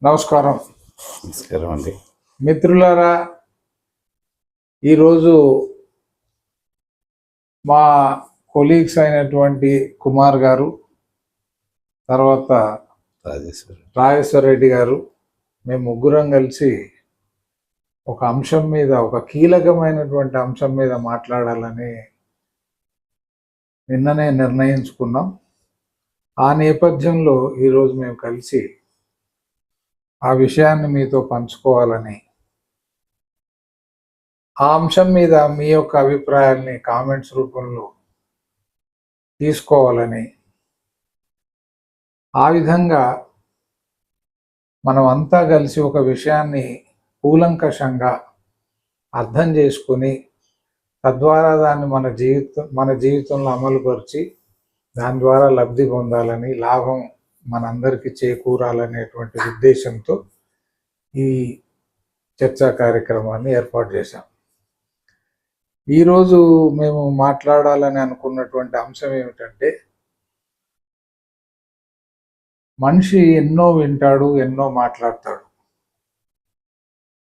నమస్కారం. నమస్కారం అండి. మిత్రులారా, ఈరోజు మా కొలీగ్స్ అయినటువంటి కుమార్ గారు, తర్వాత రాజేశ్వర రెడ్డి గారు, మేము ముగ్గురం కలిసి ఒక అంశం మీద, ఒక కీలకమైనటువంటి అంశం మీద మాట్లాడాలని నిన్ననే నిర్ణయించుకున్నాం. ఆ నేపథ్యంలో ఈరోజు మేము కలిసి ఆ విషయాన్ని మీతో పంచుకోవాలని, ఆ అంశం మీద మీ యొక్క అభిప్రాయాల్ని కామెంట్స్ రూపంలో తీసుకోవాలని, ఆ విధంగా మనం అంతా కలిసి ఒక విషయాన్ని కూలంకషంగా అర్థం చేసుకుని తద్వారా దాన్ని మన జీవితంలో అమలుపరిచి దాని ద్వారా లబ్ధి పొందాలని, లాభం మనందరికీ చేకూరాలనేటువంటి ఉద్దేశంతో ఈ చర్చా కార్యక్రమాన్ని ఏర్పాటు చేశాం. ఈరోజు మేము మాట్లాడాలని అనుకున్నటువంటి అంశం ఏమిటంటే, మనిషి ఎన్నో వింటాడు, ఎన్నో మాట్లాడతాడు.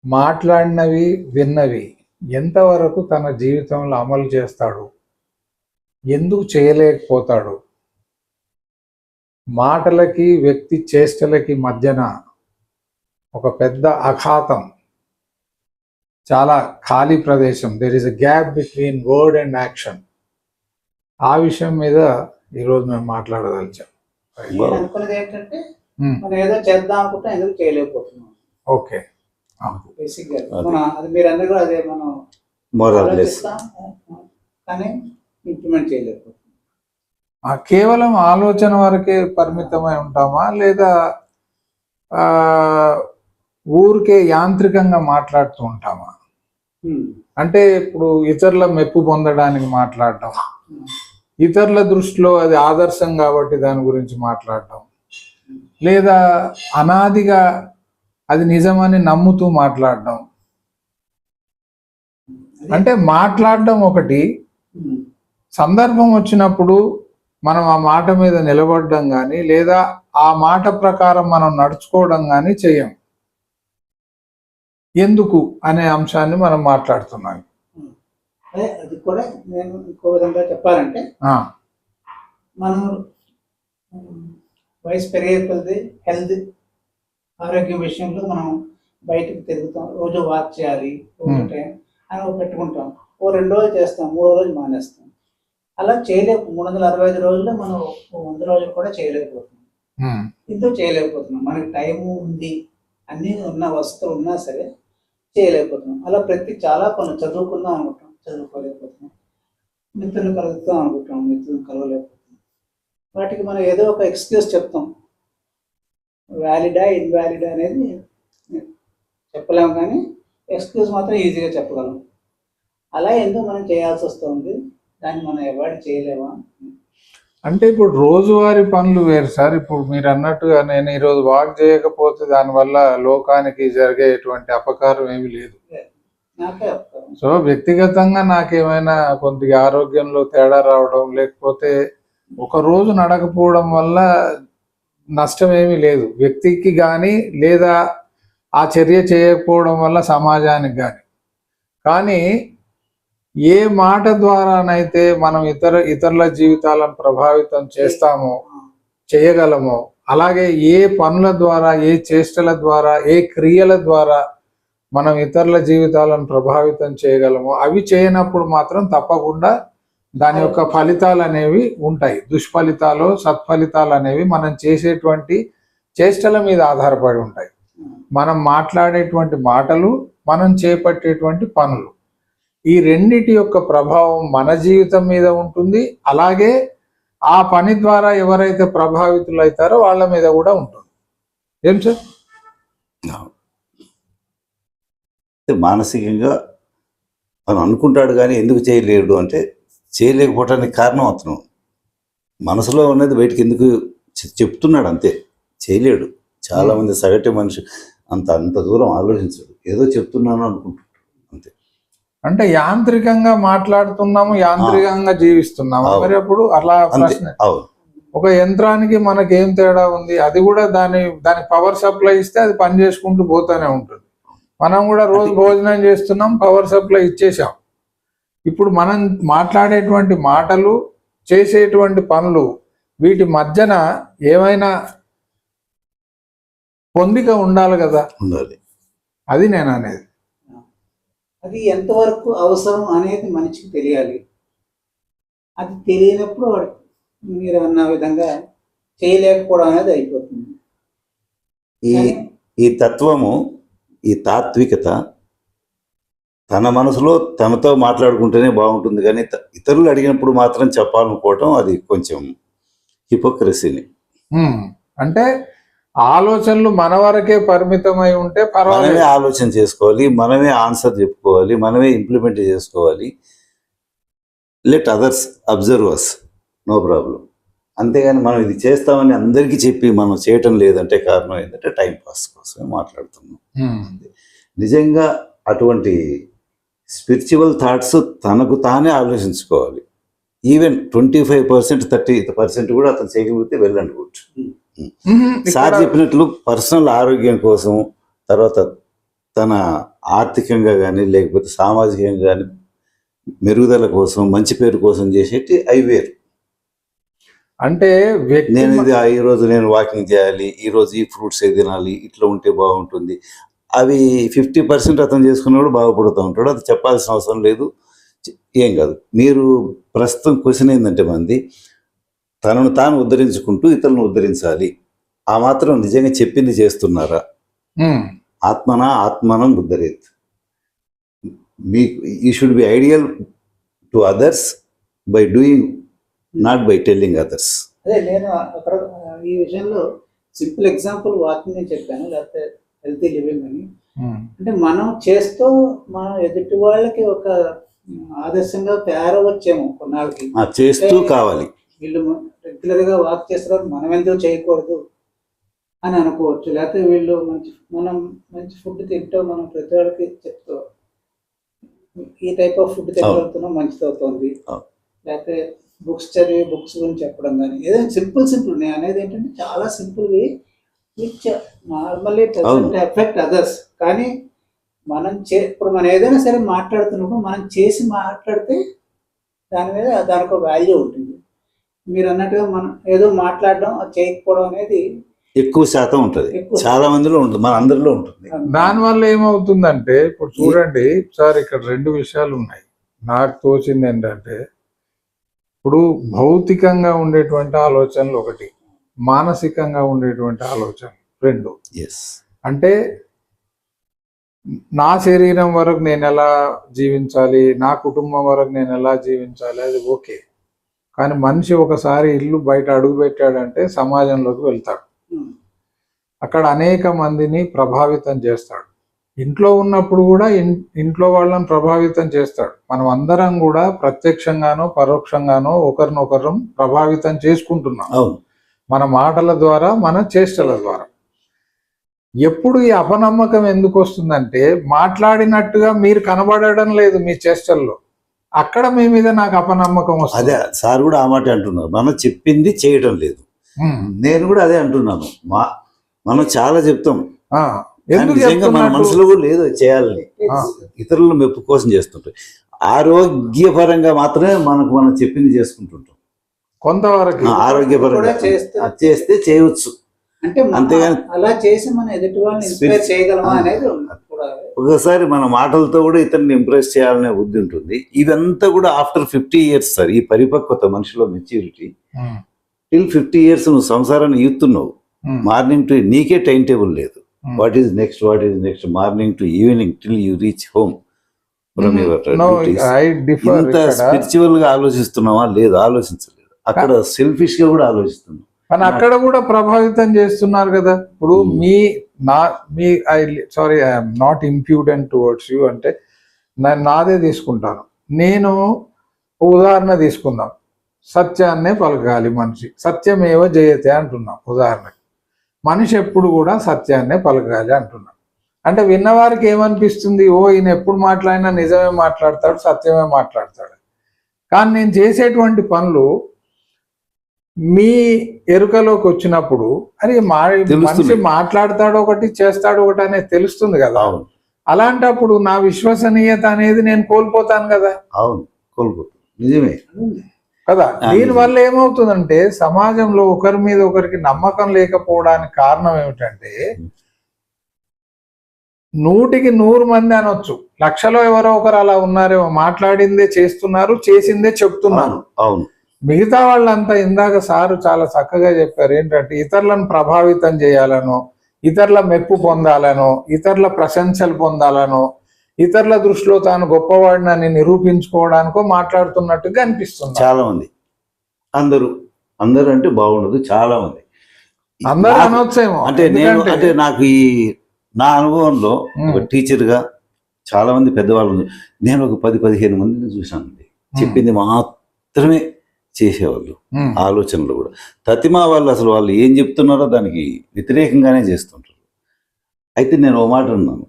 మాట్లాడినవి, విన్నవి ఎంతవరకు తన జీవితంలో అమలు చేస్తాడు, ఎందుకు చేయలేకపోతాడు, మాటలకి వ్యక్తి చేష్టలకి మధ్యన ఒక పెద్ద అఖాతం, చాలా ఖాళీ ప్రదేశం, there is a gap between word and action. ఆ విషయం మీద ఈరోజు మేము మాట్లాడదలిచాం. అనుకున్నది ఏంటంటే, మనం ఏదో చేద్దాం అనుకుంటే ఎందుకు చేయలేకపోతున్నాం. ఓకే, బేసిక్ గా అది మీరు అందరూ అదే మనం ఆలోచిస్తాం కానీ ఇంప్లిమెంట్ చేయలేకపోతున్నాం. కేవలం ఆలోచన వరకే పరిమితమై ఉంటామా, లేదా ఊరికే యాంత్రికంగా మాట్లాడుతూ ఉంటామా? అంటే ఇప్పుడు ఇతరుల మెప్పు పొందడానికి మాట్లాడటం, ఇతరుల దృష్టిలో అది ఆదర్శం కాబట్టి దాని గురించి మాట్లాడటం, లేదా అనాదిగా అది నిజమని నమ్ముతూ మాట్లాడటం. అంటే మాట్లాడడం ఒకటి, సందర్భం వచ్చినప్పుడు మనం ఆ మాట మీద నిలబడడం కానీ, లేదా ఆ మాట ప్రకారం మనం నడుచుకోవడం కానీ చెయ్యం. ఎందుకు అనే అంశాన్ని మనం మాట్లాడుతున్నాం. అది కూడా నేను ఇంకో విధంగా చెప్పాలంటే, మనం వయసు పెరిగే కొద్ది హెల్త్, ఆరోగ్యం విషయంలో మనం బయటకు తిరుగుతాం, రోజు వాక్ చేయాలి అని పెట్టుకుంటాం. 2 రోజులు చేస్తాం, 3వ రోజు మానేస్తాం. అలా చేయలేక 365 రోజుల్లో మనం 100 రోజులు కూడా చేయలేకపోతున్నాం. ఎందుకు చేయలేకపోతున్నాం? మనకి టైము ఉంది, అన్నీ ఉన్న వస్తువులు ఉన్నా సరే చేయలేకపోతున్నాం. అలా చాలా పనులు చదువుకుందాం అనుకుంటాం, చదువుకోలేకపోతున్నాం. మిత్రులు కలుగుతాం అనుకుంటాం, మిత్రులు కలవలేకపోతున్నాం. వాటికి మనం ఏదో ఒక ఎక్స్క్యూజ్ చెప్తాం. వ్యాలిడా ఇన్వాలిడా అనేది చెప్పలేము, కానీ ఎక్స్క్యూజ్ మాత్రం ఈజీగా చెప్పగలం. అలా ఎందుకు మనం చేయాల్సి వస్తుంది, దాన్ని మనం అవాయిడ్ చేయలేమా? అంటే ఇప్పుడు రోజువారీ పనులు వేరు సార్. ఇప్పుడు మీరు అన్నట్టుగా నేను ఈరోజు వాక్ చేయకపోతే దానివల్ల లోకానికి జరిగేటువంటి అపకారం ఏమీ లేదు. సో వ్యక్తిగతంగా నాకేమైనా కొద్దిగా ఆరోగ్యంలో తేడా రావడం, లేకపోతే ఒక రోజు నడకపోవడం వల్ల నష్టం ఏమీ లేదు వ్యక్తికి కానీ, లేదా ఆ చర్య చేయకపోవడం వల్ల సమాజానికి కానీ. కానీ ఏ మాట ద్వారానైతే మనం ఇతరుల జీవితాలను ప్రభావితం చేస్తామో, చేయగలమో, అలాగే ఏ పనుల ద్వారా, ఏ చేష్టల ద్వారా, ఏ క్రియల ద్వారా మనం ఇతరుల జీవితాలను ప్రభావితం చేయగలమో అవి చేయనప్పుడు మాత్రం తప్పకుండా దాని యొక్క ఫలితాలు అనేవి ఉంటాయి. దుష్ఫలితాలు, సత్ఫలితాలు అనేవి మనం చేసేటువంటి చేష్టల మీద ఆధారపడి ఉంటాయి. మనం మాట్లాడేటువంటి మాటలు, మనం చేపట్టేటువంటి పనులు, ఈ రెండిటి యొక్క ప్రభావం మన జీవితం మీద ఉంటుంది. అలాగే ఆ పని ద్వారా ఎవరైతే ప్రభావితులు అవుతారో వాళ్ళ మీద కూడా ఉంటుంది. ఏం సార్? మానసికంగా మనం అనుకుంటాడు కానీ ఎందుకు చేయలేడు అంటే, చేయలేకపోవటానికి కారణం అతను మనసులో ఉన్నది బయటకు ఎందుకు చెప్తున్నాడు, అంతే. చేయలేడు. చాలామంది సగటు మనిషి అంత దూరం ఆలోచించడు, ఏదో చెప్తున్నాను అనుకుంటున్నాడు, అంతే. అంటే యాంత్రికంగా మాట్లాడుతున్నాము, యాంత్రికంగా జీవిస్తున్నాము. మరి అప్పుడు అలా ఒక యంత్రానికి మనకి ఏం తేడా ఉంది? అది కూడా దానికి పవర్ సప్లై ఇస్తే అది పని చేసుకుంటూ పోతూనే ఉంటుంది. మనం కూడా రోజు భోజనం చేస్తున్నాం, పవర్ సప్లై ఇచ్చేసాం. ఇప్పుడు మనం మాట్లాడేటువంటి మాటలు, చేసేటువంటి పనులు, వీటి మధ్యన ఏమైనా పొందిక ఉండాలి కదా, ఉండాలి. అది నేను అనేది. అది ఎంతవరకు అవసరం అనేది మనిషికి తెలియాలి. అది తెలియనప్పుడు వాడు మీరు అన్న విధంగా చేయలేకపోవడం అనేది అయిపోతుంది. ఈ తత్వము, ఈ తాత్వికత తన మనసులో తనతో మాట్లాడుకుంటేనే బాగుంటుంది, కానీ ఇతరులు అడిగినప్పుడు మాత్రం చెప్పాలనుకోవటం అది కొంచెం హిపోక్రసీని. అంటే ఆలోచనలు మన వరకే పరిమితమై ఉంటే పర్వాలేదు. మనమే ఆలోచన చేసుకోవాలి, మనమే ఆన్సర్ చెప్పుకోవాలి, మనమే ఇంప్లిమెంట్ చేసుకోవాలి. లెట్ అదర్స్ అబ్జర్వ్ అస్, నో ప్రాబ్లం. అంతేగాని మనం ఇది చేస్తామని అందరికీ చెప్పి మనం చేయటం లేదంటే కారణం ఏంటంటే టైం పాస్ కోసమే మాట్లాడుతున్నాం. నిజంగా అటువంటి స్పిరిచువల్ థాట్స్ తనకు తానే ఆలోచించుకోవాలి. ఈవెన్ 25%, 30% కూడా అతను చేయగలిగితే వెళ్ళండి కూర్చు. సార్ చెప్పినట్లు పర్సనల్ ఆరోగ్యం కోసం, తర్వాత తన ఆర్థికంగా కానీ లేకపోతే సామాజికంగా కానీ మెరుగుదల కోసం, మంచి పేరు కోసం చేసేటి అవి వేరు. అంటే నేను ఇది ఈరోజు నేను వాకింగ్ చేయాలి, ఈరోజు ఈ ఫ్రూట్స్ ఏ తినాలి, ఇట్లా ఉంటే బాగుంటుంది, అవి 50% అతను చేసుకున్నప్పుడు బాగుపడుతూ ఉంటాడు. అది చెప్పాల్సిన అవసరం లేదు, ఏం కాదు. మీరు ప్రస్తుతం క్వశ్చన్ ఏంటంటే మంది తనను తాను ఉద్ధరించుకుంటూ ఇతరులను ఉద్ధరించాలి. ఆ మాత్రం నిజంగా చెప్పింది చేస్తున్నారా? ఆత్మనం ఉద్ధరేత్. మీకు you should be ideal to others by doing, not by telling others. అదే నేను అక్కడ ఈ విషయంలో సింపుల్ ఎగ్జాంపుల్ వాకింగ్ అని చెప్పాను, లేకపోతే హెల్తీ లివింగ్ అని. అంటే మనం చేస్తూ మనం ఎదుటి వాళ్ళకి ఒక ఆదర్శంగా తయారవచ్చేమో కొన్నాళ్ళకి. చేస్తూ కావాలి. వీళ్ళు రెగ్యులర్గా వాక్ చేస్తారు, మనం ఎందుకు చేయకూడదు అని అనుకోవచ్చు. లేకపోతే వీళ్ళు మనం మంచి ఫుడ్ తింటూ మనం ప్రతి వాళ్ళకి చెప్తాం ఈ టైప్ ఆఫ్ ఫుడ్ తినగలుగుతున్నాం, మంచిది అవుతుంది. లేకపోతే బుక్స్ చదివి బుక్స్ గురించి చెప్పడం కానీ ఏదైనా సింపుల్ నేను అనేది ఏంటంటే చాలా సింపుల్వి which normally doesn't effect others. కానీ ఇప్పుడు మనం ఏదైనా సరే మాట్లాడుతున్నప్పుడు మనం చేసి మాట్లాడితే దాని మీద దానికి ఒక వాల్యూ ఉంటుంది. మీరు అన్నట్టుగా మనం ఏదో మాట్లాడడం చేయకపోవడం అనేది ఎక్కువ శాతం ఉంటుంది, చాలా మందిలో ఉంటుంది, మన అందరిలో ఉంటుంది. దానివల్ల ఏమవుతుందంటే ఇప్పుడు చూడండి సార్, ఇక్కడ 2 విషయాలు ఉన్నాయి. నాకు తోచింది ఏంటంటే, ఇప్పుడు భౌతికంగా ఉండేటువంటి ఆలోచనలు ఒకటి, మానసికంగా ఉండేటువంటి ఆలోచనలు 2. అంటే నా శరీరం వరకు నేను ఎలా జీవించాలి, నా కుటుంబం వరకు నేను ఎలా జీవించాలి, అది ఓకే. కానీ మనిషి ఒకసారి ఇల్లు బయట అడుగు పెట్టాడంటే సమాజంలోకి వెళ్తాడు, అక్కడ అనేక మందిని ప్రభావితం చేస్తాడు. ఇంట్లో ఉన్నప్పుడు కూడా ఇంట్లో వాళ్ళని ప్రభావితం చేస్తాడు. మనం అందరం కూడా ప్రత్యక్షంగానో పరోక్షంగానో ఒకరినొకరు ప్రభావితం చేసుకుంటున్నాం, మన మాటల ద్వారా, మన చేష్టల ద్వారా. ఎప్పుడు ఈ అపనమ్మకం ఎందుకు వస్తుందంటే, మాట్లాడినట్టుగా మీరు కనబడడం లేదు మీ చేష్టల్లో, అక్కడ మీ మీద నాకు అపనమ్మకం వస్తుంది. అదే సార్ కూడా ఆ మాట అంటున్నారు, మనం చెప్పింది చేయడం లేదు. నేను కూడా అదే అంటున్నాను. మనం చాలా చెప్తాం, నిజంగా మన మనసులో కూడా లేదు చేయాలని, ఇతరుల మెప్పు కోసం చేస్తుంటాం. ఆరోగ్యపరంగా మాత్రమే మనం చెప్పింది చేసుకుంటుంటాం. కొంతవరకు ఆరోగ్యపరంగా చేస్తే చేయవచ్చు, అంతేగాని అలా చేసి మనం ఎదుటి వాళ్ళని ఇన్స్పైర్ చేయగలమా అనేది. ఒకసారి మన మాటలతో కూడా ఇతరుని ఇంప్రెస్ చేయాలనే బుద్ధి ఉంటుంది. ఇదంతా కూడా ఆఫ్టర్ 50 years సార్, ఈ పరిపక్వత మనిషిలో మెచ్యూరిటీ. టిల్ 50 years నువ్వు సంసారాన్ని ఈస్తున్నావు. మార్నింగ్ టు నీకే టైం టేబుల్ లేదు. What is next morning to evening till you reach home from your duties. ఇంత స్పిరిచువల్ గా ఆలోచిస్తున్నావా? లేదు, ఆలోచించలేదు. అక్కడ సెల్ఫిష్ గా కూడా ఆలోచిస్తున్నాం, కానీ అక్కడ కూడా ప్రభావితం చేస్తున్నారు కదా. ఇప్పుడు sorry I'm not impudent towards you అంటే నేను నాదే తీసుకుంటాను. నేను ఉదాహరణ తీసుకుందాం, సత్యాన్నే పలకాలి మనిషి, సత్యమేవ జయతే అంటున్నాం. ఉదాహరణకి మనిషి ఎప్పుడు కూడా సత్యాన్నే పలకాలి అంటున్నాం. అంటే విన్నవారికి ఏమనిపిస్తుంది, ఓ ఈయన ఎప్పుడు మాట్లాడినా నిజమే మాట్లాడతాడు, సత్యమే మాట్లాడతాడు. కానీ నేను చేసేటువంటి పనులు మీ ఎరుకలోకి వచ్చినప్పుడు అరే తెలుస్తుంది. మనిషి మాట్లాడతాడు ఒకటి చేస్తాడు ఒకటి అనేది తెలుస్తుంది కదా. అవును అలాంటప్పుడు నా విశ్వసనీయత అనేది నేను కోల్పోతాను కదా. అవును కోల్పోతుంది, నిజమే. కదా, దీనివల్ల ఏమవుతుందంటే సమాజంలో ఒకరి మీద ఒకరికి నమ్మకం లేకపోవడానికి కారణం ఏమిటంటే 100కి 100 మంది అనొచ్చు, లక్షలో ఎవరో ఒకరు అలా ఉన్నారేమో, మాట్లాడిందే చేస్తున్నారు, చేసిందే చెప్తున్నారు. అవును మిగతా వాళ్ళంతా ఇందాక సారు చాలా చక్కగా చెప్పారు ఏంటంటే ఇతరులను ప్రభావితం చేయాలనో, ఇతరుల మెప్పు పొందాలనో, ఇతరుల ప్రశంసలు పొందాలనో, ఇతరుల దృష్టిలో తాను గొప్పవాడినని నిరూపించుకోవడానికో మాట్లాడుతున్నట్టుగా అనిపిస్తుంది. చాలా మంది, అందరూ అంటే బాగుండదు, చాలా మంది అందరూ అనొచ్చేమో. అంటే నాకు ఈ నా అనుభవంలో ఒక టీచర్గా చాలా మంది పెద్దవాళ్ళు, నేను ఒక 10-15 మందిని చూశానండి. చెప్పింది మాత్రమే చేసేవాళ్ళు, ఆలోచనలు కూడా. తతిమా వాళ్ళు అసలు వాళ్ళు ఏం చెప్తున్నారో దానికి వ్యతిరేకంగానే చేస్తుంటారు. అయితే నేను ఒక మాట అన్నాను,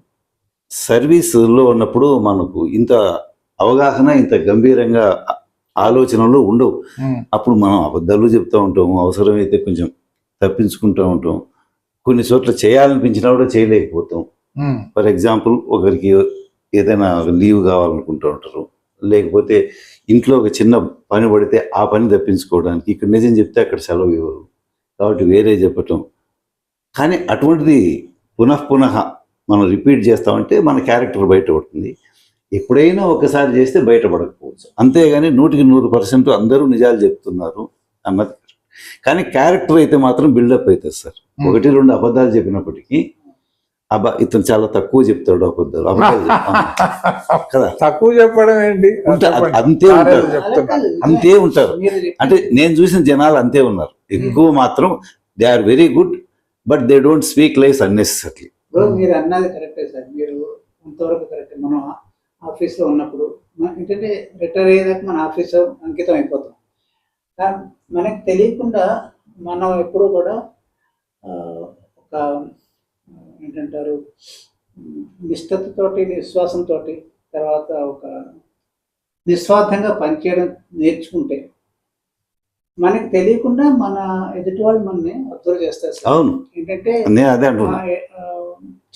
సర్వీసులో ఉన్నప్పుడు మనకు ఇంత అవగాహన, ఇంత గంభీరంగా ఆలోచనలు ఉండవు. అప్పుడు మనం అబద్ధాలు చెప్తూ ఉంటాము, అవసరమైతే కొంచెం తప్పించుకుంటూ ఉంటాం, కొన్ని చోట్ల చేయాలనిపించినా కూడా చేయలేకపోతాం. ఫర్ ఎగ్జాంపుల్ ఒకరికి ఏదైనా లీవ్ కావాలనుకుంటూ ఉంటారు, లేకపోతే ఇంట్లో ఒక చిన్న పని పడితే ఆ పని తప్పించుకోవడానికి ఇక్కడ నిజం చెప్తే అక్కడ సెలవు ఇవ్వరు, కాబట్టి వేరే చెప్పటం. కానీ అటువంటిది పునః మనం రిపీట్ చేస్తామంటే మన క్యారెక్టర్ బయటపడుతుంది. ఎప్పుడైనా ఒకసారి చేస్తే బయటపడకపోవచ్చు, అంతేగాని 100% అందరూ నిజాలు చెప్తున్నారు అన్నది. కానీ క్యారెక్టర్ అయితే మాత్రం బిల్డప్ అవుతుంది సార్. 1-2 అబద్ధాలు చెప్పినప్పటికీ ఇతను చాలా తక్కువ చెప్తాడు అబద్ధాలు కదా. తక్కువ చెప్పడం ఏంటి, అంతే ఉంటారు. అంటే నేను చూసిన జనాలు అంతే ఉన్నారు. ఎక్కువ మాత్రం they are very good, but they don't speak lies unnecessary. మీరు అన్నది కరెక్టే సార్, మీరు అంతవరకు కరెక్టే. మనం ఆఫీస్లో ఉన్నప్పుడు ఏంటంటే రిటైర్ అయ్యేదాకా మన ఆఫీస్ అంకితం అయిపోతాం. మనకి తెలియకుండా మనం ఎప్పుడూ కూడా ఒక ఏంటంటారు నిష్ఠతతోటి, విశ్వాసంతో, తర్వాత ఒక నిస్వార్థంగా పనిచేయడం నేర్చుకుంటే మనకి తెలియకుండా మన ఎదుటి వాళ్ళు మనల్ని అబ్జర్వ్ చేస్తారు సార్. అవును, ఏంటంటే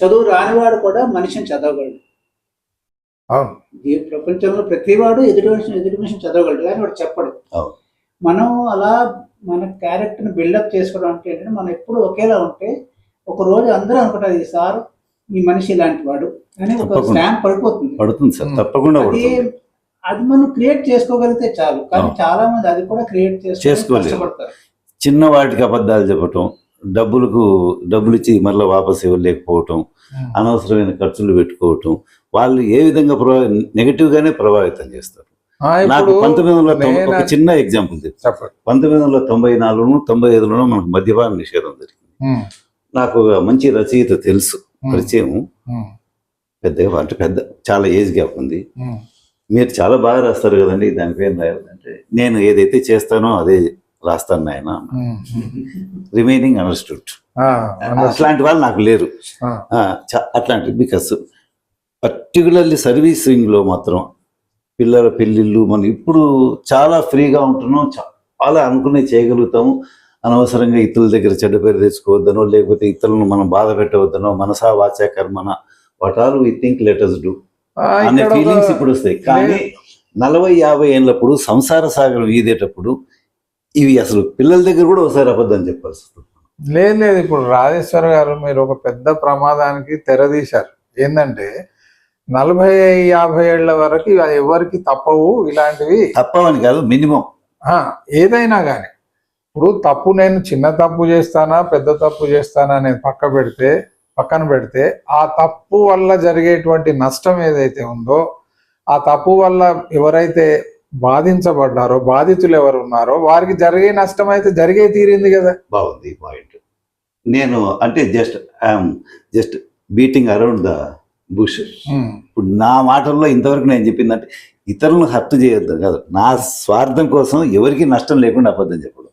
చదువు రానివాడు కూడా మనిషిని చదవగలడు. ఈ ప్రపంచంలో ప్రతివాడు ఎదుటి మనిషిని చదవగలడు, కానీ వాడు చెప్పడు. మనం అలా మన క్యారెక్టర్ని బిల్డప్ చేసుకోవడం అంటే ఏంటంటే మనం ఎప్పుడు ఒకేలా ఉంటే ఒక రోజు అందరూ అనుకుంటారు ఈ సార్ ఈ మనిషి ఇలాంటి వాడు అని ఒక స్టాంప్ పడుతుంది సార్, తప్పకుండా. అది మనం క్రియేట్ చేసుకోగలిగితే చాలు, కానీ చాలా మంది అది కూడా క్రియేట్ చేసుకోలేకపోతారు. చిన్న వాటికి అబద్ధాలు చెప్పటం, డబ్బులు ఇచ్చి మళ్ళీ వాపసు ఇవ్వలేకపోవటం, అనవసరమైన ఖర్చులు పెట్టుకోవటం, వాళ్ళు ఏ విధంగా నెగటివ్ గానే ప్రభావితం చేస్తారు. నాకు 1990 ఒక చిన్న ఎగ్జాంపుల్ చెప్తాను. 1994-95లో మనకు మద్యపాన నిషేధం జరిగింది. నాకు ఒక మంచి రచయిత తెలుసు, పరిచయం, పెద్ద చాలా ఏజ్ గ్యాప్ ఉంది. మీరు చాలా బాగా రాస్తారు కదండి, దానిపైన రాయాలంటే నేను ఏదైతే చేస్తానో అదే రాస్తాను నాయన. Remaining understood. అట్లాంటి వాళ్ళు నాకు లేరు. అట్లాంటి బికాస్ పర్టికులర్లీ సర్వీసింగ్లో మాత్రం పిల్లల పెళ్ళిళ్ళు మనం ఇప్పుడు చాలా ఫ్రీగా ఉంటున్నాం, చాలా అనుకునే చేయగలుగుతాము. అనవసరంగా ఇతరుల దగ్గర చెడ్డ పేరు తెచ్చుకోవద్దనో, లేకపోతే ఇతరులను మనం బాధ పెట్టవద్దనో, మనసా వాచా కర్మన what all we think let us do అనే ఫీలింగ్స్ ఇప్పుడు వస్తాయి. కానీ 40-50 ఏళ్ళప్పుడు సంసార సాగరం ఈదేటప్పుడు ఇవి అసలు పిల్లల దగ్గర కూడా ఒకసారి అబద్ధం చెప్పాల్సి వస్తుంది. లేదు, ఇప్పుడు రాజేశ్వర్ గారు మీరు ఒక పెద్ద ప్రమాదానికి తెరదీశారు. ఏంటంటే 40-50 ఏళ్ల వరకు ఎవరికి తప్పవు, ఇలాంటివి తప్పవని కాదు, మినిమం ఏదైనా కానీ. ఇప్పుడు తప్పు నేను చిన్న తప్పు చేస్తానా పెద్ద తప్పు చేస్తానా అనేది పక్కన పెడితే ఆ తప్పు వల్ల జరిగేటువంటి నష్టం ఏదైతే ఉందో, ఆ తప్పు వల్ల ఎవరైతే బాధించబడ్డారో, బాధితులు ఎవరు ఉన్నారో వారికి జరిగే నష్టం అయితే జరిగే తీరింది కదా. బాగుంది పాయింట్. నేను అంటే just beating around the bush. ఇప్పుడు నా మాటల్లో ఇంతవరకు నేను చెప్పిందంటే ఇతరులను హర్ట్ చేయొద్దు కాదు, నా స్వార్థం కోసం ఎవరికి నష్టం లేకుండా అబద్ధం చెప్పడం.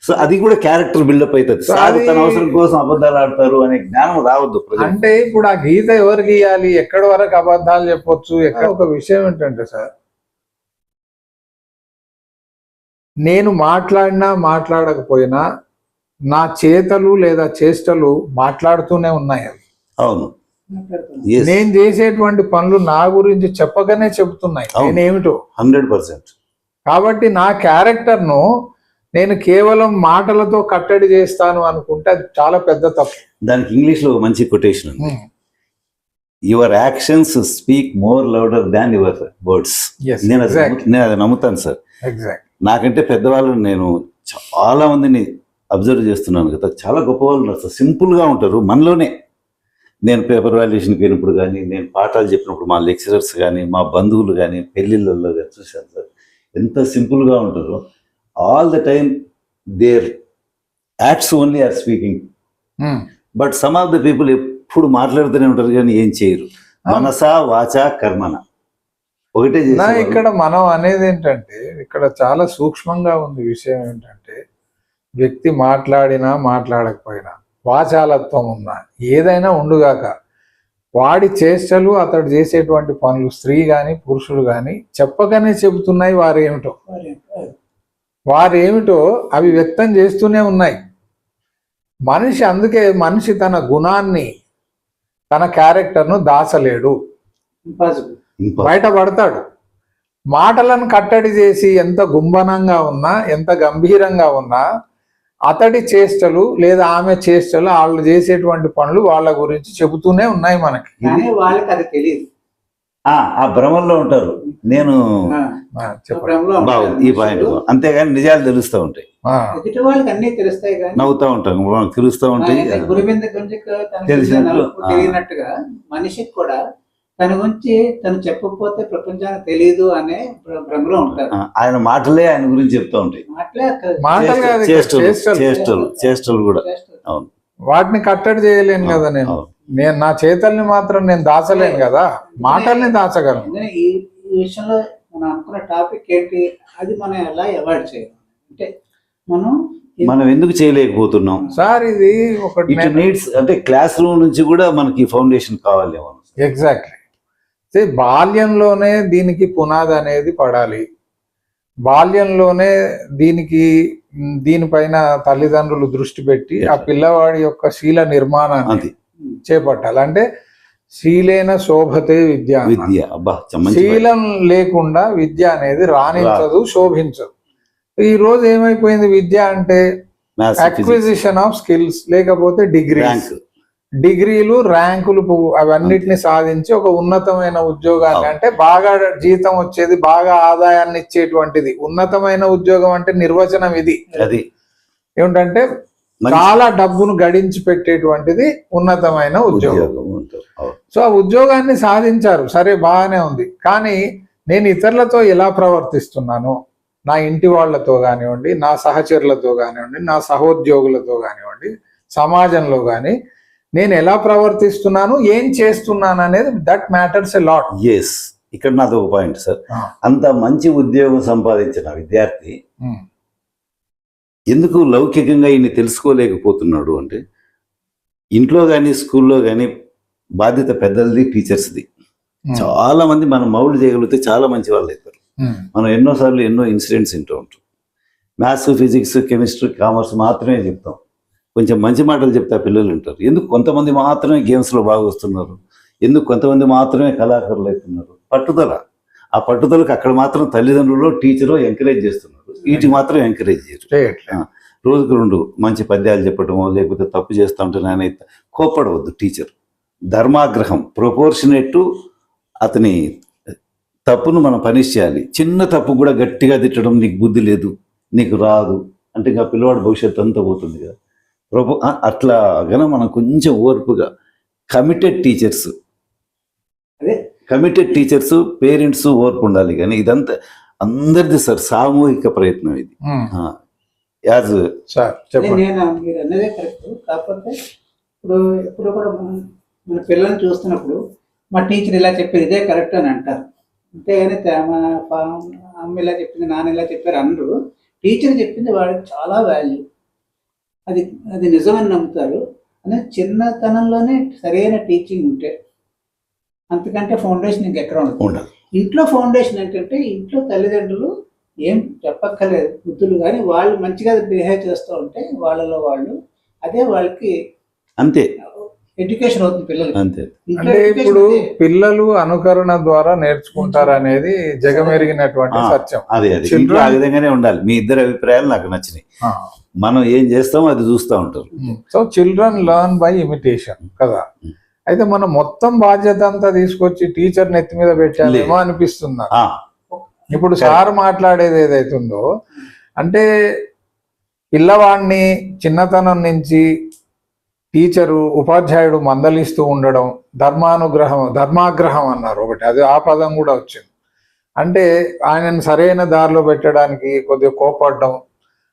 సో అది కూడా క్యారెక్టర్ బిల్డప్ అవుతుంది. తన అవసరం కోసం అబద్ధాలు ఆడతారు అనే జ్ఞానం రావద్దు. అంటే ఇప్పుడు ఆ గీత ఎవరు గీయాలి, ఎక్కడి వరకు అబద్ధాలు చెప్పొచ్చు, ఎక్కడ ఒక విషయం ఏంటంటే సార్ నేను మాట్లాడినా మాట్లాడకపోయినా నా చేతలు లేదా చేష్టలు మాట్లాడుతూనే ఉన్నాయి అవి. అవును. మాట్లాడుతున్నాం. Yes. నేను చేసేటువంటి పనులు నా గురించి చెప్పగానే చెబుతున్నాయి అవును. నేనేమిటో. 100%. కాబట్టి నా క్యారెక్టర్ను నేను కేవలం మాటలతో కట్టడి చేస్తాను అనుకుంటే అది చాలా పెద్ద తప్పు. దానికి ఇంగ్లీష్లో ఒక మంచి కొటేషన్ ఉంది. Hmm. Your actions speak more louder than your words. Yes, నేను exactly. అది నమ్ముతాను సార్. ఎగ్జాక్ట్. నాకంటే పెద్దవాళ్ళని నేను చాలా మందిని అబ్జర్వ్ చేస్తున్నాను కదా, చాలా గొప్పవాళ్ళు ఉన్నారు సార్. సింపుల్గా ఉంటారు మనలోనే. నేను పేపర్ వాల్యుయేషన్కి వెళ్ళినప్పుడు కానీ, నేను పాఠాలు చెప్పినప్పుడు మా లెక్చరర్స్ కానీ, మా బంధువులు కానీ, పెళ్ళిళ్ళల్లో కానీ చూశాను సార్, ఎంత సింపుల్గా ఉంటారో. All the time their acts only or speaking, but some of the people ఎప్పుడు మాట్లాడుతూనే ఉంటారు కానీ ఏం చేయరు. మనసా వాచా కర్మన ఒకటే నా చేసేవాళ్ళు. ఇక్కడ మనం అనేది ఏంటంటే ఇక్కడ చాలా సూక్ష్మంగా ఉంది విషయం. ఏంటంటే వ్యక్తి మాట్లాడినా మాట్లాడకపోయినా వాచాలత్వం ఉన్నా ఏదైనా ఉండుగాక వాడి చేష్టలు అతడు చేసేటువంటి పనులు స్త్రీ కానీ పురుషుడు కానీ చెప్పగానే చెబుతున్నాయి వారేమిటో. వారేమిటో అవి వ్యక్తం చేస్తూనే ఉన్నాయి. అందుకే మనిషి తన గుణాన్ని తన క్యారెక్టర్ను దాచలేడు, ఇంపాసిబుల్. బయటపడతాడు. మాటలను కట్టడి చేసి ఎంత గుంభనంగా ఉన్నా ఎంత గంభీరంగా ఉన్నా అతడి చేష్టలు లేదా ఆమె చేష్టలు వాళ్ళు చేసేటువంటి పనులు వాళ్ళ గురించి చెబుతూనే ఉన్నాయి మనకి. కానీ వాళ్ళకి అది తెలియదు. ఆ భ్రమంలో ఉంటారు. నేను చెప్పండి. భ్రమలో బాగుంది ఈ పాయింట్. ఉంటారు. అంతేగాని నిజాలు తెలుస్తూ ఉంటాయి, ఎదుటి వాళ్ళకి అన్ని తెలుస్తాయి కానీ నవ్వుతూ ఉంటాం, మనకు తెలుస్తూ ఉంటాయి. గురి మీద గురించి తెలిసినట్లు, తెలియనట్టుగా మనిషికి కూడా తన గురించి తను చెప్పకపోతే ప్రపంచానికి తెలియదు అనే భ్రమలో ఉంటారు. ఆయన మాటలే ఆయన గురించి చెప్తూ ఉంటాయి. మాటలు కాదు, చేష్టలు కూడా. అవును. వాటిని కట్టడి చేయలేను కదా నేను. నేను నా చేతల్ని మాత్రం నేను దాచలేను కదా, మాటల్ని దాచగలను. ఈ విషయంలో మనం అనుకున్న టాపిక్ ఏంటి, అది మనం ఎలా అవాయిడ్ చేయాలి అంటే మనం ఎందుకు చేయలేకపోతున్నాం సార్. ఇది ఒకటి ఇట్ నీడ్స్ అంటే క్లాస్ రూమ్ నుంచి కూడా మనకి ఫౌండేషన్ కావాలేమో. ఎగ్జాక్ట్లీ. బాల్యంలోనే దీనికి పునాది అనేది పడాలి. బాల్యంలోనే దీనిపైన తల్లిదండ్రులు దృష్టి పెట్టి ఆ పిల్లవాడి యొక్క శీల నిర్మాణాన్ని చేపట్టాలి. అంటే శీలేన శోభతే విద్య. శీలం లేకుండా విద్య అనేది రాణించదు, శోభించదు. ఈ రోజు ఏమైపోయింది విద్య అంటే అక్విజిషన్ ఆఫ్ స్కిల్స్, లేకపోతే డిగ్రీలు ర్యాంకులు అవన్నిటిని సాధించి ఒక ఉన్నతమైన ఉద్యోగాన్ని, అంటే బాగా జీతం వచ్చేది, బాగా ఆదాయాన్ని ఇచ్చేటువంటిది ఉన్నతమైన ఉద్యోగం అంటే నిర్వచనం ఇది. ఏమిటంటే చాలా డబ్బును గడించి పెట్టేటువంటిది ఉన్నతమైన ఉద్యోగం. సో ఆ ఉద్యోగాన్ని సాధించారు, సరే బాగానే ఉంది. కానీ నేను ఇతరులతో ఎలా ప్రవర్తిస్తున్నాను, నా ఇంటి వాళ్ళతో కానివ్వండి, నా సహచరులతో కానివ్వండి, నా సహోద్యోగులతో కానివ్వండి, సమాజంలో కానీ నేను ఎలా ప్రవర్తిస్తున్నాను, ఏం చేస్తున్నాను అనేది దట్ మ్యాటర్స్ ఎ లాట్. ఇక్కడ నాది ఒక పాయింట్ సార్. అంత మంచి ఉద్యోగం సంపాదించిన విద్యార్థి ఎందుకు లౌకికంగా ఈయన తెలుసుకోలేకపోతున్నాడు అంటే, ఇంట్లో కానీ స్కూల్లో కానీ బాధ్యత పెద్దలది, టీచర్స్ది. చాలా మంది మనం మౌల్డ్ చేయగలిగితే చాలా మంచి వాళ్ళు అవుతారు. మనం ఎన్నోసార్లు ఎన్నో ఇన్సిడెంట్స్ వింటూ ఉంటాం. మ్యాథ్స్, ఫిజిక్స్, కెమిస్ట్రీ, కామర్స్ మాత్రమే చెప్తాం. కొంచెం మంచి మాటలు చెప్తే పిల్లలు ఉంటారు. ఎందుకు కొంతమంది మాత్రమే గేమ్స్లో బాగా వస్తున్నారు, ఎందుకు కొంతమంది మాత్రమే కళాకారులు అవుతున్నారు? పట్టుదల. ఆ పట్టుదలకు అక్కడ మాత్రం తల్లిదండ్రులు, టీచరు ఎంకరేజ్ చేస్తున్నారు, వీటికి మాత్రం ఎంకరేజ్ చేయరు. రోజుకు 2 మంచి పద్యాలు చెప్పటమో, లేకపోతే తప్పు చేస్తూ ఉంటే నాయన కోప్పడవద్దు. టీచర్ ధర్మాగ్రహం, ప్రొపోర్షనేట్ టు అతని తప్పును మనం పనిష్ చేయాలి. చిన్న తప్పు కూడా గట్టిగా తిట్టడం, నీకు బుద్ధి లేదు, నీకు రాదు అంటే ఇంకా పిల్లవాడు భవిష్యత్తు అంతా పోతుంది కదా. అట్లా గన మనం కొంచెం ఓర్పుగా కమిటెడ్ టీచర్స్, పేరెంట్స్ ఓర్పు ఉండాలి. కానీ ఇదంతా అందరిది సార్, సామూహిక ప్రయత్నం ఇది. మీరు అన్నదే కరెక్ట్. కాకపోతే ఇప్పుడు కూడా మన పిల్లల్ని చూస్తున్నప్పుడు మా టీచర్ ఇలా చెప్పారు, ఇదే కరెక్ట్ అని అంటారు. అంతేగాని మా అమ్మ ఇలా చెప్పింది, నాన్న ఇలా చెప్పారు అందరూ. టీచర్ చెప్పింది వాళ్ళకి చాలా వాల్యూ, అది నిజమని నమ్ముతారు. అనే చిన్నతనంలోనే సరైన టీచింగ్ ఉంటే అంతకంటే ఫౌండేషన్ ఇంకెక్కడ ఉండదు. ఇంట్లో ఫౌండేషన్ ఏంటంటే ఇంట్లో తల్లిదండ్రులు ఏం చెప్పక్కర్లేదు బుద్ధులు, కానీ వాళ్ళు మంచిగా బిహేవ్ చేస్తూ ఉంటే వాళ్ళలో వాళ్ళు అదే వాళ్ళకి అంతే ఎడ్యుకేషన్ అవుతుంది పిల్లలకి. అంతే. ఇంట్లో అంటే education ఇప్పుడు అదే. పిల్లలు అనుకరణ ద్వారా నేర్చుకుంటారు అనేది జగమెరిగినటువంటి ఆ, సత్యం. అది ఇంట్లో ఆ విధంగానే ఉండాలి. మీ ఇద్దరు అభిప్రాయాలు నాకు నచ్చినాయి. మనం ఏం చేస్తామో అది చూస్తూ ఉంటారు. So children learn by imitation కదా. అయితే మనం మొత్తం బాధ్యత అంతా తీసుకొచ్చి టీచర్ నెత్తి మీద పెట్టాలేమో అనిపిస్తుంది నాకు. ఆ, ఇప్పుడు సార్ మాట్లాడేది ఏదైతుందో అంటే పిల్లవాడిని చిన్నతనం నుంచి టీచరు ఉపాధ్యాయుడు మందలిస్తూ ఉండడం, ధర్మాగ్రహం అన్నారు ఒకటి, అది ఆ పదం కూడా వచ్చింది. అంటే ఆయనను సరైన దారిలో పెట్టడానికి కొద్దిగా కోపడడం,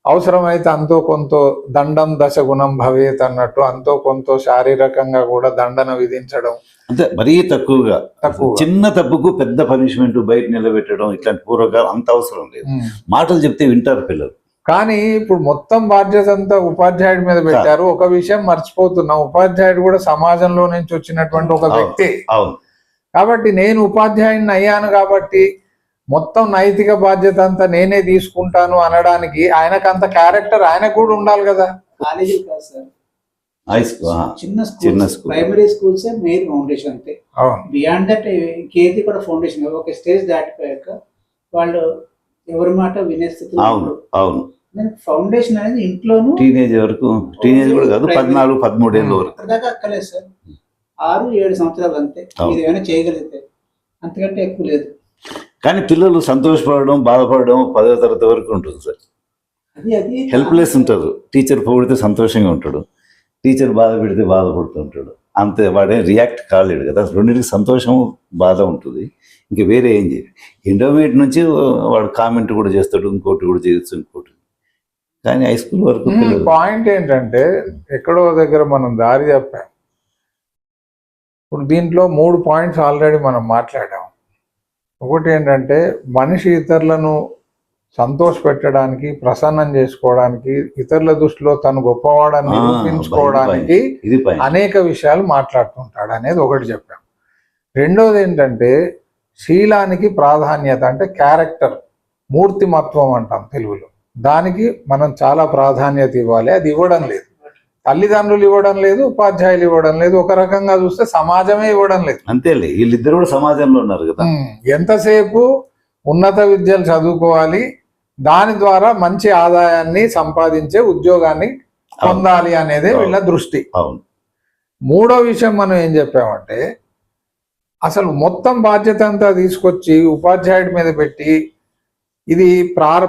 అవసరమైతే అంతో కొంత దండం దశ గుణం భవేత్ అన్నట్టు అంతో కొంత శారీరకంగా కూడా దండన విధించడం. అంతే, మరీ తక్కువగా. తక్కువగా. చిన్న తప్పుకు పెద్ద పనిష్మెంట్ బయట నిలబెట్టడం ఇట్లాంటి పూర్వకాలం అంత అవసరం లేదు. మాటలు చెప్తే వింటారు పిల్లలు. కానీ ఇప్పుడు మొత్తం బాధ్యత అంతా ఉపాధ్యాయుడి మీద పెట్టారు. ఒక విషయం మర్చిపోతున్నాం, ఉపాధ్యాయుడు కూడా సమాజంలో నుంచి వచ్చినటువంటి ఒక వ్యక్తి. అవును. కాబట్టి నేను ఉపాధ్యాయుడిని అయ్యాను కాబట్టి మొత్తం నైతిక బాధ్యత అంతా నేనే తీసుకుంటాను అనడానికి ఆయనకు అంత క్యారెక్టర్ ఆయనకు కూడా ఉండాలి కదా. కాలేజీలు కాదు సార్, హై స్కూల్, చిన్న చిన్న school, school. Primary schools main foundation అంతే. అవును. బియాండ్ దట్ ఇంకేది కూడా ఫౌండేషన్. ఒక స్టేజ్ దాటిపోయాక వాళ్ళు ఎవరి మాట వినే స్థితిలో అవును అవును. ఫౌండేషన్ అనేది ఇంట్లోనూ టీనేజ్ వరకు, టీనేజ్ కూడా కాదు, 14-13 ఏళ్ళ వరకు. అక్కడిదాకా అక్కలేదు సార్, 6-7 సంవత్సరాలు అంతే. అవును. మీరు ఏమైనా చేయగలిగితే, అంతకంటే ఎక్కువ లేదు. కానీ పిల్లలు సంతోషపడడం, బాధపడడం 10వ తరగతి వరకు ఉంటుంది సార్. అది హెల్ప్లెస్ ఉంటారు. టీచర్ పొగిడితే సంతోషంగా ఉంటాడు, టీచర్ బాధ పెడితే బాధపడుతూ ఉంటాడు. అంతే, వాడే రియాక్ట్ కాలేడు కదా. రెండింటికి సంతోషం బాధ ఉంటుంది, ఇంక వేరే ఏం చేయడు. ఇంటర్మీడియట్ నుంచి వాడు కామెంట్ కూడా చేస్తాడు, ఇంకోటి కూడా చేయొచ్చు, ఇంకోటి. కానీ హై స్కూల్ వరకు పిల్లలు పాయింట్ ఏంటంటే ఎక్కడో దగ్గర మనం దారి తప్పాం. ఇప్పుడు దీంట్లో 3 పాయింట్స్ ఆల్రెడీ మనం మాట్లాడాం. ఒకటి ఏంటంటే మనిషి ఇతరులను సంతోష పెట్టడానికి, ప్రసన్నం చేసుకోవడానికి, ఇతరుల దృష్టిలో తను గొప్పవాడని నిరూపించుకోవడానికి ఇది పైన అనేక విషయాలు మాట్లాడుతుంటాడు అనేది ఒకటి చెప్పాం. రెండోది ఏంటంటే శీలానికి ప్రాధాన్యత, అంటే క్యారెక్టర్, మూర్తిమత్వం అంటాం తెలుగులో. దానికి మనం చాలా ప్రాధాన్యత ఇవ్వాలి. అది ఇవ్వడం లేదు, తల్లిదండ్రులు ఇవ్వడం లేదు, ఉపాధ్యాయులు ఇవ్వడం లేదు, ఒక రకంగా చూస్తే సమాజమే ఇవ్వడం లేదు. అంతేలే, వీళ్ళిద్దరు కూడా సమాజంలో ఉన్నారు కదా. ఎంతసేపు ఉన్నత విద్యలు చదువుకోవాలి, దాని ద్వారా మంచి ఆదాయాన్ని సంపాదించే ఉద్యోగాన్ని పొందాలి అనేదే వీళ్ళ దృష్టి. అవును. మూడో విషయం మనం ఏం చెప్పామంటే అసలు మొత్తం బాధ్యత అంతా తీసుకొచ్చి ఉపాధ్యాయుడి మీద పెట్టి, ఇది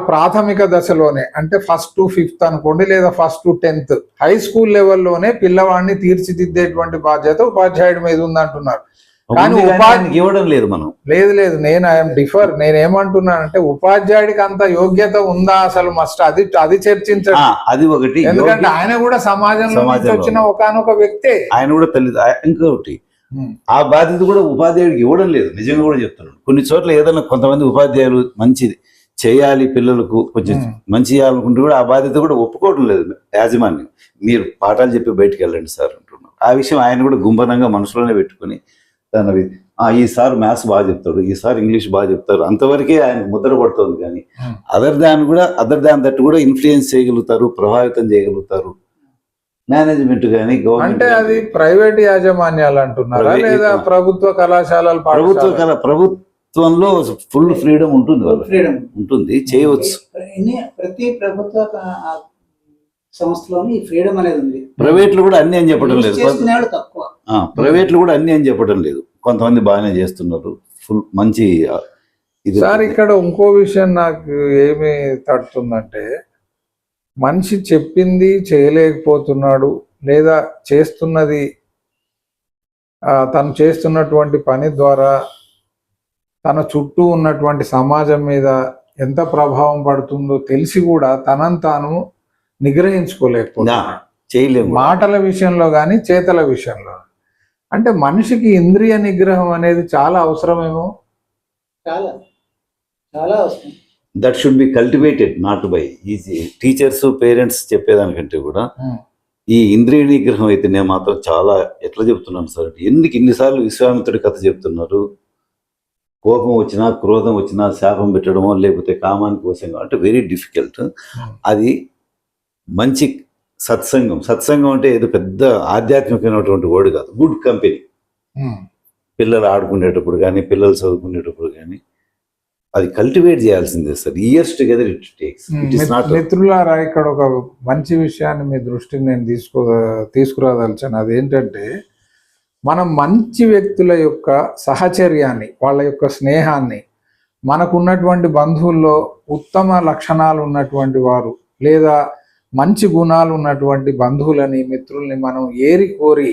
ప్రాథమిక దశలోనే, అంటే 1st to 5th అనుకోండి, లేదా 1st to 10th high school లెవెల్లోనే పిల్లవాడిని తీర్చిదిద్దేటువంటి బాధ్యత ఉపాధ్యాయుడి మీద ఉందంటున్నారు. కానీ ఇవ్వడం లేదు మనం. లేదు, నేను ఐఎమ్ డిఫర్. నేను ఏమంటున్నానంటే ఉపాధ్యాయుడికి అంత యోగ్యత ఉందా అసలు, మస్ట్ అది చర్చించండి. అది ఒకటి. ఎందుకంటే ఆయన కూడా సమాజంలో వచ్చిన ఒకానొక వ్యక్తే. ఆయన కూడా ఇంకొకటి, ఆ బాధ్యత కూడా ఉపాధ్యాయుడికి ఇవ్వడం లేదు. నిజంగా కూడా చెప్తున్నాడు. కొన్ని చోట్ల ఏదైనా కొంతమంది ఉపాధ్యాయులు మంచిది చేయాలి, పిల్లలకు కొంచెం మంచి చేయాలనుకుంటే కూడా ఆ బాధ్యత కూడా ఒప్పుకోవడం లేదు యాజమాన్యం. మీరు పాఠాలు చెప్పి బయటికి వెళ్ళండి సార్ అంటున్నారు. ఆ విషయం ఆయన కూడా గుంభనంగా మనసులోనే పెట్టుకుని ఈసారి మ్యాథ్స్ బాగా చెప్తాడు, ఈసారి ఇంగ్లీష్ బాగా చెప్తారు, అంతవరకే ఆయన ముద్ర పడుతుంది. కానీ అదర్ దాన్ దట్ కూడా ఇన్ఫ్లుయెన్స్ చేయగలుగుతారు, ప్రభావితం చేయగలుగుతారు మేనేజ్మెంట్ కానీ అంటే అది ప్రైవేట్ యాజమాన్యాలు అంటున్నారా లేదా ప్రభుత్వ కళాశాలలు? ప్రభుత్వంలో ఫుల్ ఫ్రీడమ్ ఉంటుంది, ఫ్రీడమ్ ఉంటుంది, చేయవచ్చు. ప్రతి ప్రభుత్వ సంస్థలోని ఫ్రీడమ్ అనేది ఉంది. ప్రైవేట్లు కూడా అన్ని అని చెప్పడం లేదు, తక్కువ. ప్రైవేట్లు కూడా అన్ని అని చెప్పడం లేదు. కొంతమంది బాగానే చేస్తున్నారు, ఫుల్ మంచి. సార్ ఇక్కడ ఇంకో విషయం నాకు ఏమి తడుతుందంటే, మనిషి చెప్పింది చేయలేకపోతున్నాడు, లేదా తను చేస్తున్నటువంటి పని ద్వారా తన చుట్టూ ఉన్నటువంటి సమాజం మీద ఎంత ప్రభావం పడుతుందో తెలిసి కూడా తనను తాను నిగ్రహించుకోలేకపోతున్నాడు, చేయలేము. మాటల విషయంలో కానీ చేతల విషయంలో. అంటే మనిషికి ఇంద్రియ నిగ్రహం అనేది చాలా అవసరమేమో. చాలా చాలా అవసరం. That should be cultivated, not by easy. Teachers, parents చెప్పేదానికంటే కూడా ఈ ఇంద్రియ నిగ్రహం అయితే నేను మాత్రం చాలా ఎట్లా చెప్తున్నాను సార్, ఇన్నిసార్లు విశ్వామిత్రుడి కథ చెప్తున్నారు, కోపం వచ్చినా, క్రోధం వచ్చినా శాపం పెట్టడమో లేకపోతే కామానికి వశంగా అంటే వెరీ డిఫికల్ట్. అది మంచి సత్సంగం అంటే ఏదో పెద్ద ఆధ్యాత్మికమైనటువంటి వర్డ్ కాదు. Good company. పిల్లలు ఆడుకునేటప్పుడు కానీ, పిల్లలు చదువుకునేటప్పుడు కానీ అది కల్టివేట్ చేయాల్సిందే sir. Years together it takes. It is not. మిత్రులారా, ఇక్కడ ఒక మంచి విషయాన్ని మీ దృష్టికి నేను తీసుకురాదలిచాను. అదేంటంటే, మనం మంచి వ్యక్తుల యొక్క సహచర్యాన్ని, వాళ్ళ యొక్క స్నేహాన్ని, మనకున్నటువంటి బంధువుల్లో ఉత్తమ లక్షణాలు ఉన్నటువంటి వారు లేదా మంచి గుణాలు ఉన్నటువంటి బంధువులని, మిత్రుల్ని మనం ఏరి కోరి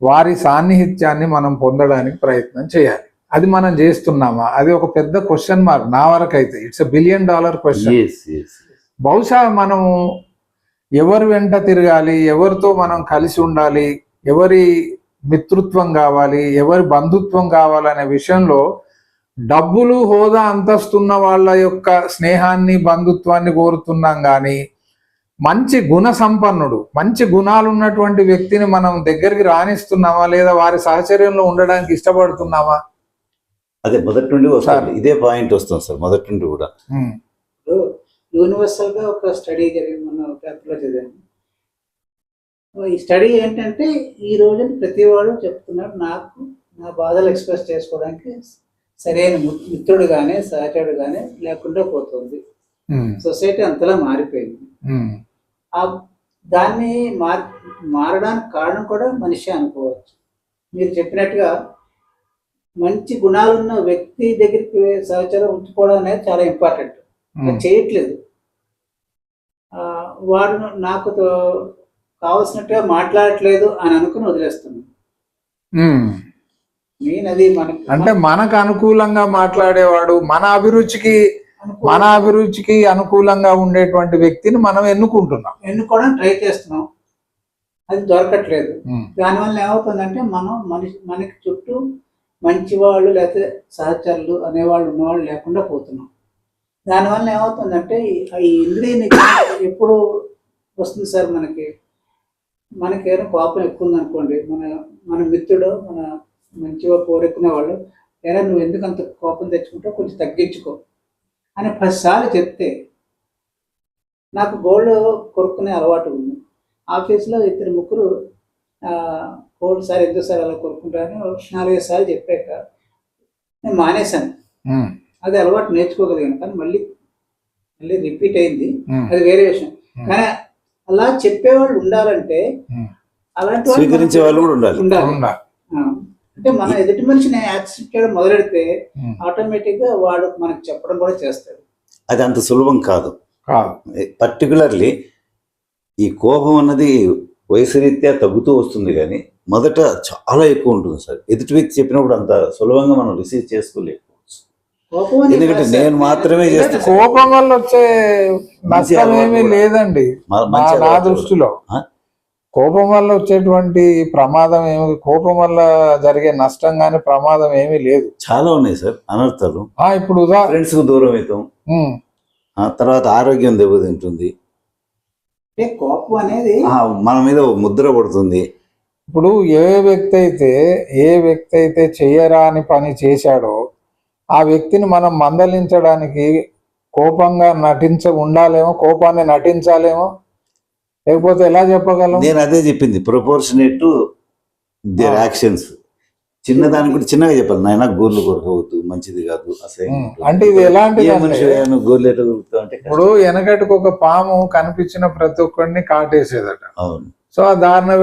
వారి సాన్నిహిత్యాన్ని మనం పొందడానికి ప్రయత్నం చేయాలి. అది మనం చేస్తున్నామా? అది ఒక పెద్ద క్వశ్చన్ మార్క్ నా వరకైతే. It's $1 billion question. బహుశా మనం ఎవరు వెంట తిరగాలి, ఎవరితో మనం కలిసి ఉండాలి, ఎవరి మిత్రుత్వం కావాలి, ఎవరి బంధుత్వం కావాలనే విషయంలో డబ్బులు, హోదా, అంతస్తున్న వాళ్ళ యొక్క స్నేహాన్ని, బంధుత్వాన్ని కోరుతున్నాం కానీ మంచి గుణ సంపన్నుడు, మంచి గుణాలు ఉన్నటువంటి వ్యక్తిని మనం దగ్గరికి రాణిస్తున్నామా లేదా వారి సహచర్యంలో ఉండడానికి ఇష్టపడుతున్నామా? అదే మొదటి నుండి వస్తుంది. ఇదే పాయింట్ వస్తుంది సార్ మొదటి నుండి కూడా. యూనివర్సల్ గా ఒక స్టడీ జరిగింది, మన పేపర్లో చదివాను. ఈ స్టడీ ఏంటంటే, ఈ రోజు ప్రతి వాడు చెప్తున్నాడు, నాకు నా బాధలు ఎక్స్ప్రెస్ చేసుకోవడానికి సరైన మిత్రుడు కానీ సహచరుడు కానీ లేకుండా పోతుంది. సొసైటీ అంతలా మారిపోయింది. దాన్ని మారడానికి కారణం కూడా మనిషి అనుకోవచ్చు. మీరు చెప్పినట్టుగా మంచి గుణాలున్న వ్యక్తి దగ్గరికి సహచరం ఉంచుకోవడం అనేది చాలా ఇంపార్టెంట్. చేయట్లేదు. వాడు నాకు కావలసినట్టుగా మాట్లాడట్లేదు అని అనుకుని వదిలేస్తున్నాను. మెయిన్ అది అంటే మనకు అనుకూలంగా మాట్లాడేవాడు, మన అభిరుచికి అనుకూలంగా ఉండేటువంటి వ్యక్తిని మనం ఎన్నుకోవడం ట్రై చేస్తున్నాం. అది దొరకట్లేదు. దానివల్ల ఏమవుతుందంటే, మనకి చుట్టూ మంచి వాళ్ళు లేకపోతే సహచరులు అనేవాళ్ళు ఉన్నవాళ్ళు లేకుండా పోతున్నాం. దానివల్ల ఏమవుతుందంటే, ఈ ఇంద్రియ నిగ్రహం ఎప్పుడు వస్తుంది సార్? మనకేమైనా కోపం ఎక్కువ ఉందనుకోండి, మన మిత్రుడు, మన మంచిగా కోరుకునే వాళ్ళు, లేదా నువ్వు ఎందుకు అంత కోపం తెచ్చుకుంటావు, కొంచెం తగ్గించుకో అని 10 సార్లు చెప్తే, నాకు గోల్డ్ కొరుక్కునే అలవాటు ఉంది. ఆఫీస్లో 2-3 గోల్డ్ సార్ ఎందుకు సార్ అలా కొరుక్కుంటారని 4-5 సార్లు చెప్పాక నేను మానేశాను. అది అలవాటు నేర్చుకోగలిగాను. కానీ మళ్ళీ రిపీట్ అయింది, అది వేరే విషయం. కానీ అలా చెప్పేవాళ్ళు ఉండాలంటే, అలాంటి స్వీకరించే వాళ్ళు కూడా ఉండాలి. అంటే మన ఎదుటి మనిషిని యాక్సెప్ట్ చేయడం మొదలెడితే ఆటోమేటిక్ గా వాడు మనకు చెప్పడం కూడా చేస్తాడు. అది అంత సులభం కాదు. పర్టికులర్లీ ఈ కోపం అన్నది వయసు రీత్యా తగ్గుతూ వస్తుంది, కానీ మొదట చాలా ఎక్కువ ఉంటుంది సార్. ఎదుటి వ్యక్తి చెప్పినప్పుడు అంత సులభంగా మనం రిసీవ్ చేసుకోలేకపోవచ్చు. ఎందుకంటే నేను మాత్రమే చేస్తాను. కోపం వల్ల వచ్చే నష్టం ఏమీ లేదండి నా దృష్టిలో. కోపం వల్ల వచ్చేటువంటి ప్రమాదం కోపం వల్ల జరిగే నష్టం కానీ ప్రమాదం ఏమీ లేదు. చాలా ఉన్నాయి సార్ అనర్థాలు. ఇప్పుడు ఫ్రెండ్స్ కు దూరం అవుతాం, తర్వాత ఆరోగ్యం దెబ్బతింటుంది, కోపం అనేది మన మీద ముద్ర పడుతుంది. ఇప్పుడు ఏ వ్యక్తి అయితే చెయ్యరాని పని చేశాడో ఆ వ్యక్తిని మనం మందలించడానికి కోపంగా ఉండాలేమో, కోపాన్ని నటించాలేమో, లేకపోతే ఎలా చెప్పగలం? నేను అదే చెప్పింది, ప్రపోర్షనేట్ టు దేర్ యాక్షన్స్. చిన్నదానికి కూడా చిన్నగా చెప్పాలి, నాయన గోర్లు కొరకవద్దు, మంచిది కాదు, అంటే ఇది ఎలాంటి గోర్లు ఎట్లా కొరుకుతావు అంటే, ఇప్పుడు వెనకటికి ఒక పాము కనిపించిన ప్రతి ఒక్కరిని కాటేసేదట. అవును. సో ఆ దారిన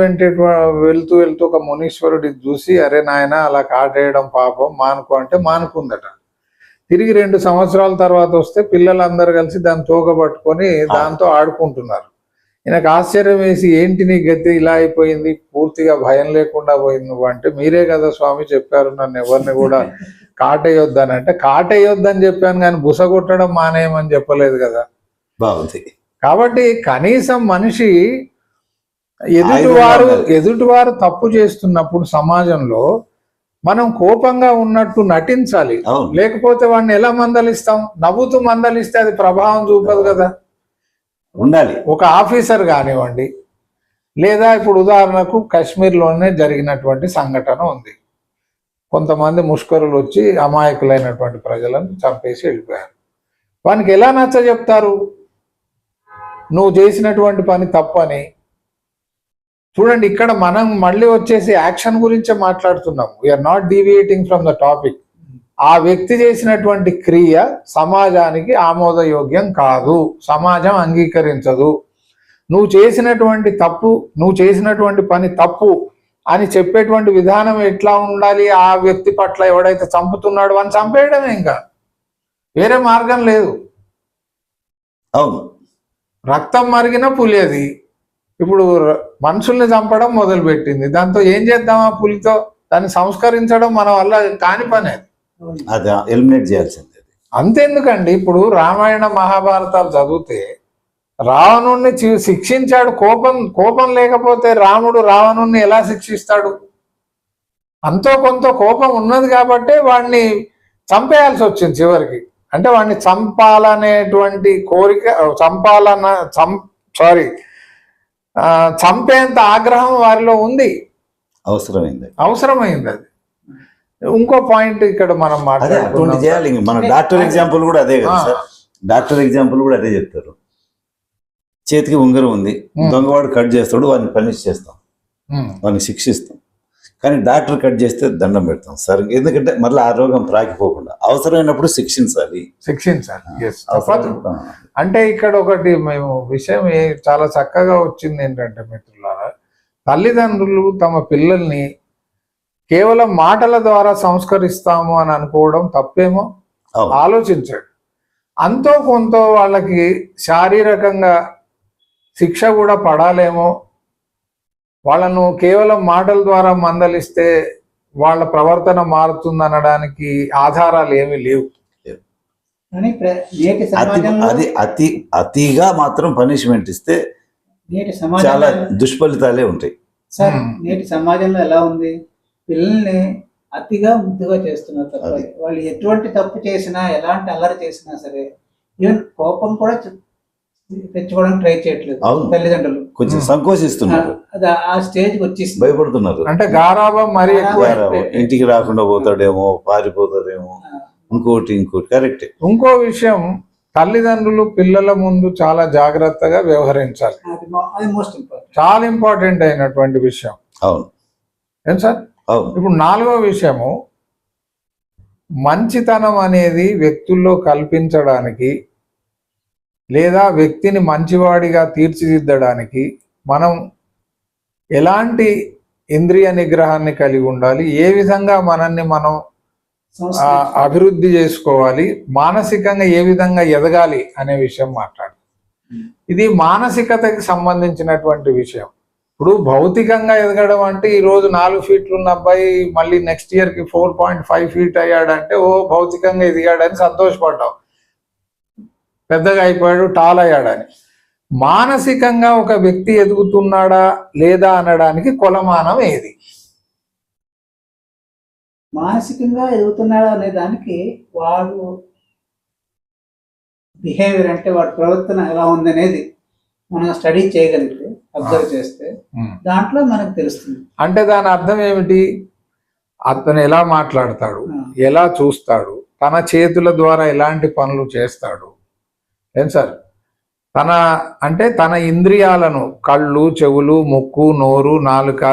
వెళ్తూ ఒక మునీశ్వరుడి చూసి, అరే నాయన అలా కాటేయడం పాపం, మానుకో అంటే మానుకుందట. తిరిగి 2 సంవత్సరాల తర్వాత వస్తే పిల్లలందరూ కలిసి దాన్ని తోక పట్టుకొని దాంతో ఆడుకుంటున్నారు. ఈయనకు ఆశ్చర్యం వేసి, ఏంటి నీ గతి ఇలా అయిపోయింది, పూర్తిగా భయం లేకుండా పోయింది నువ్వు అంటే, మీరే కదా స్వామి చెప్పారు నన్ను ఎవరిని కూడా కాటేయొద్దని. అంటే కాటేయొద్దని చెప్పాను కానీ బుస కొట్టడం మానేయమని చెప్పలేదు కదా. బాగుంది. కాబట్టి కనీసం మనిషి ఎదుటివారు తప్పు చేస్తున్నప్పుడు సమాజంలో మనం కోపంగా ఉన్నట్టు నటించాలి. లేకపోతే వాడిని ఎలా మందలిస్తాం? నవ్వుతూ మందలిస్తే అది ప్రభావం చూపదు కదా. ఉండాలి. ఒక ఆఫీసర్ కానివ్వండి, లేదా ఇప్పుడు ఉదాహరణకు కాశ్మీర్లోనే జరిగినటువంటి సంఘటన ఉంది. కొంతమంది ముష్కరులు వచ్చి అమాయకులైనటువంటి ప్రజలను చంపేసి వెళ్ళిపోయారు. వానికి ఎలా నచ్చ చెప్తారు నువ్వు చేసినటువంటి పని తప్పని? చూడండి, ఇక్కడ మనం మళ్ళీ వచ్చేసి యాక్షన్ గురించే మాట్లాడుతున్నాం. We're not deviating from the topic. ఆ వ్యక్తి చేసినటువంటి క్రియ సమాజానికి ఆమోదయోగ్యం కాదు, సమాజం అంగీకరించదు. నువ్వు చేసినటువంటి తప్పు, నువ్వు చేసినటువంటి పని తప్పు అని చెప్పేటువంటి విధానం ఎట్లా ఉండాలి? ఆ వ్యక్తి పట్ల ఎవడైతే చంపుతున్నాడో అని చంపేయడమే, ఇంకా వేరే మార్గం లేదు. అవును, రక్తం మరిగిన పులి అది. ఇప్పుడు మనుషుల్ని చంపడం మొదలుపెట్టింది. దాంతో ఏం చేద్దాం? ఆ పులితో దాన్ని సంస్కరించడం మన వల్ల కాని పని. అది ఎలిమినేట్ చేయాల్సింది. అంతెందుకండి, ఇప్పుడు రామాయణ మహాభారతాలు చదివితే రావణుణ్ణి శిక్షించాడు. కోపం లేకపోతే రాముడు రావణుణ్ణి ఎలా శిక్షిస్తాడు? అంతో కొంత కోపం ఉన్నది కాబట్టే వాడిని చంపేయాల్సి వచ్చింది చివరికి. అంటే వాడిని చంపాలనేటువంటి కోరిక, చంపేంత ఆగ్రహం వారిలో ఉంది, అవసరమైంది అది. ఇంకో పాయింట్ ఇక్కడ మనం అటువంటి చేయాలి. మన డాక్టర్ ఎగ్జాంపుల్ కూడా అదే కదా సార్. డాక్టర్ ఎగ్జాంపుల్ కూడా అదే చెప్తారు. చేతికి ఉంగరం ఉంది, దొంగవాడు కట్ చేస్తాడు, వాడిని పనిష్ చేస్తాం, వాడిని శిక్షిస్తాం. కానీ డాక్టర్ కట్ చేస్తే దండం పెడతాం సార్. ఎందుకంటే మళ్ళీ ఆ రోగం ప్రాకిపోకుండా అవసరమైనప్పుడు శిక్షించాలి. అంటే ఇక్కడ ఒకటి మేము విషయం చాలా చక్కగా వచ్చింది ఏంటంటే మిత్రులారా, తల్లిదండ్రులు తమ పిల్లల్ని కేవలం మాటల ద్వారా సంస్కరిస్తాము అని అనుకోవడం తప్పేమో ఆలోచించాడు. అంతో కొంత వాళ్ళకి శారీరకంగా శిక్ష కూడా పడాలేమో. వాళ్ళను కేవలం మాటల ద్వారా మందలిస్తే వాళ్ళ ప్రవర్తన మారుతుంది అనడానికి ఆధారాలు ఏమీ లేవు. అది అతిగా మాత్రం పనిష్మెంట్ ఇస్తే చాలా దుష్ఫలితాలే ఉంటాయి. సార్, నేటి సమాజంలో ఎలా ఉంది? పిల్లల్ని అతిగా ముద్దుగా చేస్తున్నారు తప్ప వాళ్ళు ఎటువంటి తప్పు చేసినా, ఎలాంటి అల్లరి చేసినా సరే, ఈవెన్ కోపం కూడా తెచ్చుకోవడానికి ట్రై చేయట్లేదు తల్లిదండ్రులు. కొంచెం సంకోచిస్తున్నారు, ఆ స్టేజ్ వచ్చి భయపడుతున్నారు. అంటే గారాబం మరి ఎక్కువ, ఇంటికి రాకుండా పోతాడేమో, పారిపోతాడేమో, ఇంకోటి కరెక్ట్. ఇంకో విషయం, తల్లిదండ్రులు పిల్లల ముందు చాలా జాగ్రత్తగా వ్యవహరించాలి. అది మోస్ట్ ఇంపార్టెంట్, చాలా ఇంపార్టెంట్ అయినటువంటి విషయం. అవును, ఏం సార్? ఇప్పుడు నాలుగో విషయము, మంచితనం అనేది వ్యక్తుల్లో కల్పించడానికి లేదా వ్యక్తిని మంచివాడిగా తీర్చిదిద్దడానికి మనం ఎలాంటి ఇంద్రియ నిగ్రహాన్ని కలిగి ఉండాలి, ఏ విధంగా మనల్ని మనం అభివృద్ధి చేసుకోవాలి, మానసికంగా ఏ విధంగా ఎదగాలి అనే విషయం మాట్లాడు. ఇది మానసికతకి సంబంధించినటువంటి విషయం. ఇప్పుడు భౌతికంగా ఎదగడం అంటే ఈరోజు 4 ఫీట్లు ఉన్న అబ్బాయి మళ్ళీ నెక్స్ట్ ఇయర్కి 4.5 ఫీట్ అయ్యాడంటే ఓ భౌతికంగా ఎదిగాడని సంతోషపడ్డాం, పెద్దగా అయిపోయాడు, టాల్ అయ్యాడని. మానసికంగా ఒక వ్యక్తి ఎదుగుతున్నాడా లేదా అనడానికి కొలమానం ఏది? మానసికంగా ఎదుగుతున్నాడా అనే దానికి వాడు బిహేవియర్, అంటే వాడి ప్రవర్తన ఎలా ఉందనేది మనం స్టడీ చేయగలిగితే, అబ్జర్వ్ చేస్తే దాంట్లో మనకు తెలుస్తుంది. అంటే దాని అర్థం ఏమిటి? అతను ఎలా మాట్లాడతాడు, ఎలా చూస్తాడు, తన చేతుల ద్వారా ఎలాంటి పనులు చేస్తాడు, ఏం సార్? తన ఇంద్రియాలను, కళ్ళు, చెవులు, ముక్కు, నోరు, నాలుక,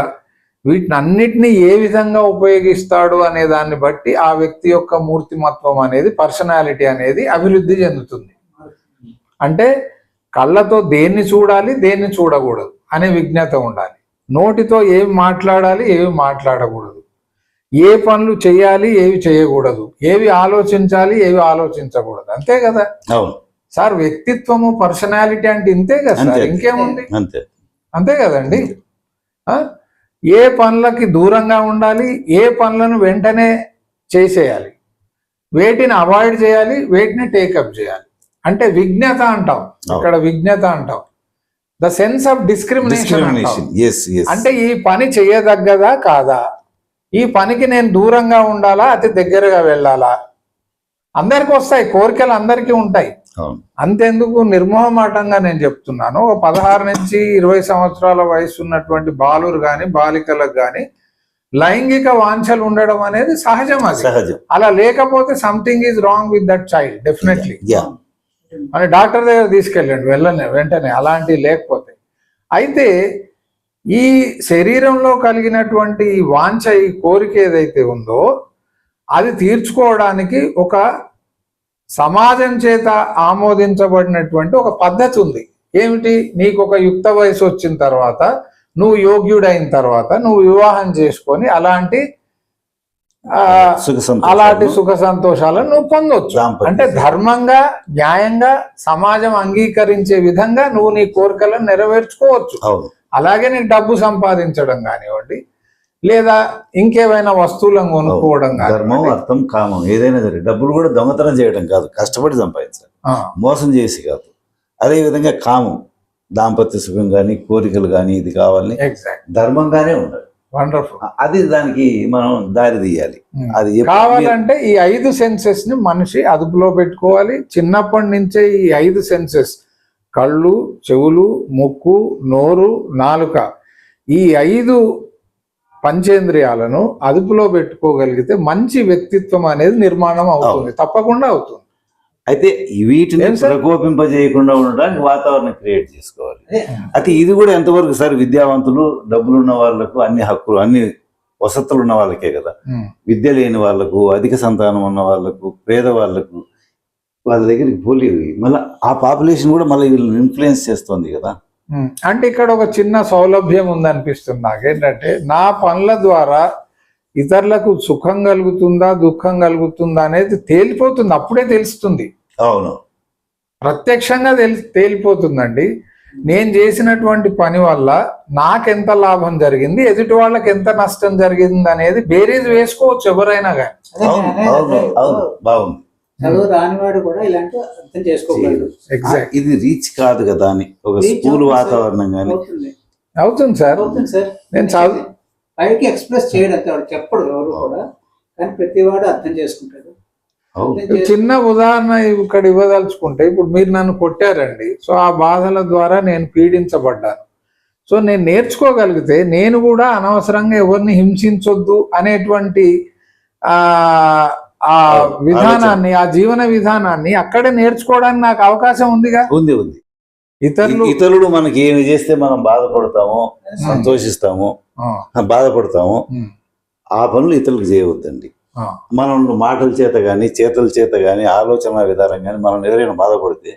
వీటిని అన్నిటినీ ఏ విధంగా ఉపయోగిస్తాడు అనే దాన్ని బట్టి ఆ వ్యక్తి యొక్క మూర్తిమత్వం అనేది, పర్సనాలిటీ అనేది అభివృద్ధి చెందుతుంది. అంటే కళ్ళతో దేన్ని చూడాలి, దేన్ని చూడకూడదు అనే విజ్ఞత ఉండాలి. నోటితో ఏవి మాట్లాడాలి, ఏవి మాట్లాడకూడదు, ఏ పనులు చేయాలి, ఏవి చేయకూడదు, ఏవి ఆలోచించాలి, ఏవి ఆలోచించకూడదు. అంతే కదా సార్? వ్యక్తిత్వము, పర్సనాలిటీ అంటే ఇంతే కదా సార్, ఇంకేముంది? అంతే కదండి. ఏ పనులకి దూరంగా ఉండాలి, ఏ పనులను వెంటనే చేసేయాలి, వేటిని అవాయిడ్ చేయాలి, వేటిని టేకప్ చేయాలి. అంటే విజ్ఞత అంటాం ఇక్కడ, విజ్ఞత అంటాం. The sense of discrimination. అంటే ఈ పని చేయదగ్గదా కాదా, ఈ పనికి నేను దూరంగా ఉండాలా, అతి దగ్గరగా వెళ్ళాలా? అందరికి వస్తాయి కోరికలు, అందరికీ ఉంటాయి. అంతెందుకు నిర్మోహమాటంగా నేను చెప్తున్నాను, 16 నుంచి 20 సంవత్సరాల వయసు ఉన్నటువంటి బాలురు కానీ బాలికలకు కానీ లైంగిక వాంఛలు ఉండడం అనేది సహజం. అది సహజం. అలా లేకపోతే something is wrong with that child definitely. Yeah. అని డాక్టర్ దగ్గర తీసుకెళ్ళండి వెంటనే అలాంటివి లేకపోతే. అయితే ఈ శరీరంలో కలిగినటువంటి ఈ వాంఛ, ఈ కోరిక ఏదైతే ఉందో అది తీర్చుకోవడానికి ఒక సమాజం చేత ఆమోదించబడినటువంటి ఒక పద్ధతి ఉంది. ఏమిటి? నీకు ఒక యుక్త వయసు వచ్చిన తర్వాత, నువ్వు యోగ్యుడైన తర్వాత నువ్వు వివాహం చేసుకొని అలాంటి సుఖ సంతోషాలను నువ్వు పొందొచ్చు. అంటే ధర్మంగా, న్యాయంగా, సమాజం అంగీకరించే విధంగా నువ్వు నీ కోరికలను నెరవేర్చుకోవచ్చు. అలాగే నీకు డబ్బు సంపాదించడం కానివ్వండి, లేదా ఇంకేమైనా వస్తువులను కొనుక్కోవడం కానీ. ధర్మం, అర్థం, కామం ఏదైనా సరే డబ్బులు కూడా దొంగతనం చేయడం కాదు, కష్టపడి సంపాదించాలి, మోసం చేసి కాదు. అదే విధంగా కామం, దాంపత్య సుఖం కానీ, కోరికలు కానీ, ఇది కావాలని ధర్మంగానే ఉండాలి. వండర్ఫుల్. అది దానికి మనం దారి తీయాలి. అది కావాలంటే ఈ 5 సెన్సెస్ ని మనిషి అదుపులో పెట్టుకోవాలి. చిన్నప్పటి నుంచే ఈ 5 సెన్సెస్, కళ్ళు, చెవులు, ముక్కు, నోరు, నాలుక, ఈ 5 పంచేంద్రియాలను అదుపులో పెట్టుకోగలిగితే మంచి వ్యక్తిత్వం అనేది నిర్మాణం అవుతుంది, తప్పకుండా అవుతుంది. అయితే వీటిని ప్రకోపింపజేయకుండా ఉండడానికి వాతావరణం క్రియేట్ చేసుకోవాలి. అయితే ఇది కూడా ఎంతవరకు సార్? విద్యావంతులు, డబ్బులు ఉన్న వాళ్ళకు అన్ని హక్కులు, అన్ని వసతులు ఉన్న వాళ్ళకే కదా. విద్య లేని వాళ్ళకు, అధిక సంతానం ఉన్న వాళ్ళకు, పేదవాళ్లకు, వాళ్ళ దగ్గరికి పోలేవి. మళ్ళీ ఆ పాపులేషన్ కూడా మళ్ళీ వీళ్ళని ఇన్ఫ్లుయెన్స్ చేస్తుంది కదా. అంటే ఇక్కడ ఒక చిన్న సౌలభ్యం ఉందనిపిస్తుంది నాకేంటంటే, నా పనుల ద్వారా ఇతరులకు సుఖం కలుగుతుందా, దుఃఖం కలుగుతుందా అనేది తేలిపోతుంది, అప్పుడే తెలుస్తుంది. అవును, ప్రత్యక్షంగా తేలిపోతుందండి. నేను చేసినటువంటి పని వల్ల నాకెంత లాభం జరిగింది, ఎదుటి వాళ్ళకి ఎంత నష్టం జరిగింది అనేది బేరీజ్ వేసుకోవచ్చు ఎవరైనా కానీ. బాగుంది. చదువు రానివాడు కూడా ఇలాంటి అర్థం చేసుకోగలడు. ఇది రీచ్ కాదు కదా అని ఒక స్కూల్ వాతావరణం కానీ అవుతుంది సార్. నేను చదువు పైకి ఎక్స్ప్రెస్ చేయడం చెప్పడు ఎవరు కూడా, కానీ ప్రతివాడు అర్థం చేసుకుంటాడు. చిన్న ఉదాహరణ ఇక్కడ ఇవ్వదలుచుకుంటే, ఇప్పుడు మీరు నన్ను కొట్టారండి, సో ఆ బాధల ద్వారా నేను పీడించబడ్డాను. సో నేను నేర్చుకోగలిగితే నేను కూడా అనవసరంగా ఎవరిని హింసించొద్దు అనేటువంటి ఆ విధానాన్ని, ఆ జీవన విధానాన్ని అక్కడే నేర్చుకోవడానికి నాకు అవకాశం ఉందిగా. ఉంది. ఇతరులు మనకి ఏమి చేస్తే మనం బాధపడతామో, సంతోషిస్తామో, బాధపడతామో, ఆ పనులు ఇతరులకు చేయవద్దండి. మనం మాటల చేత కానీ, చేతుల చేత కానీ, ఆలోచన విధానం కానీ మనం ఎవరైనా బాధపడితే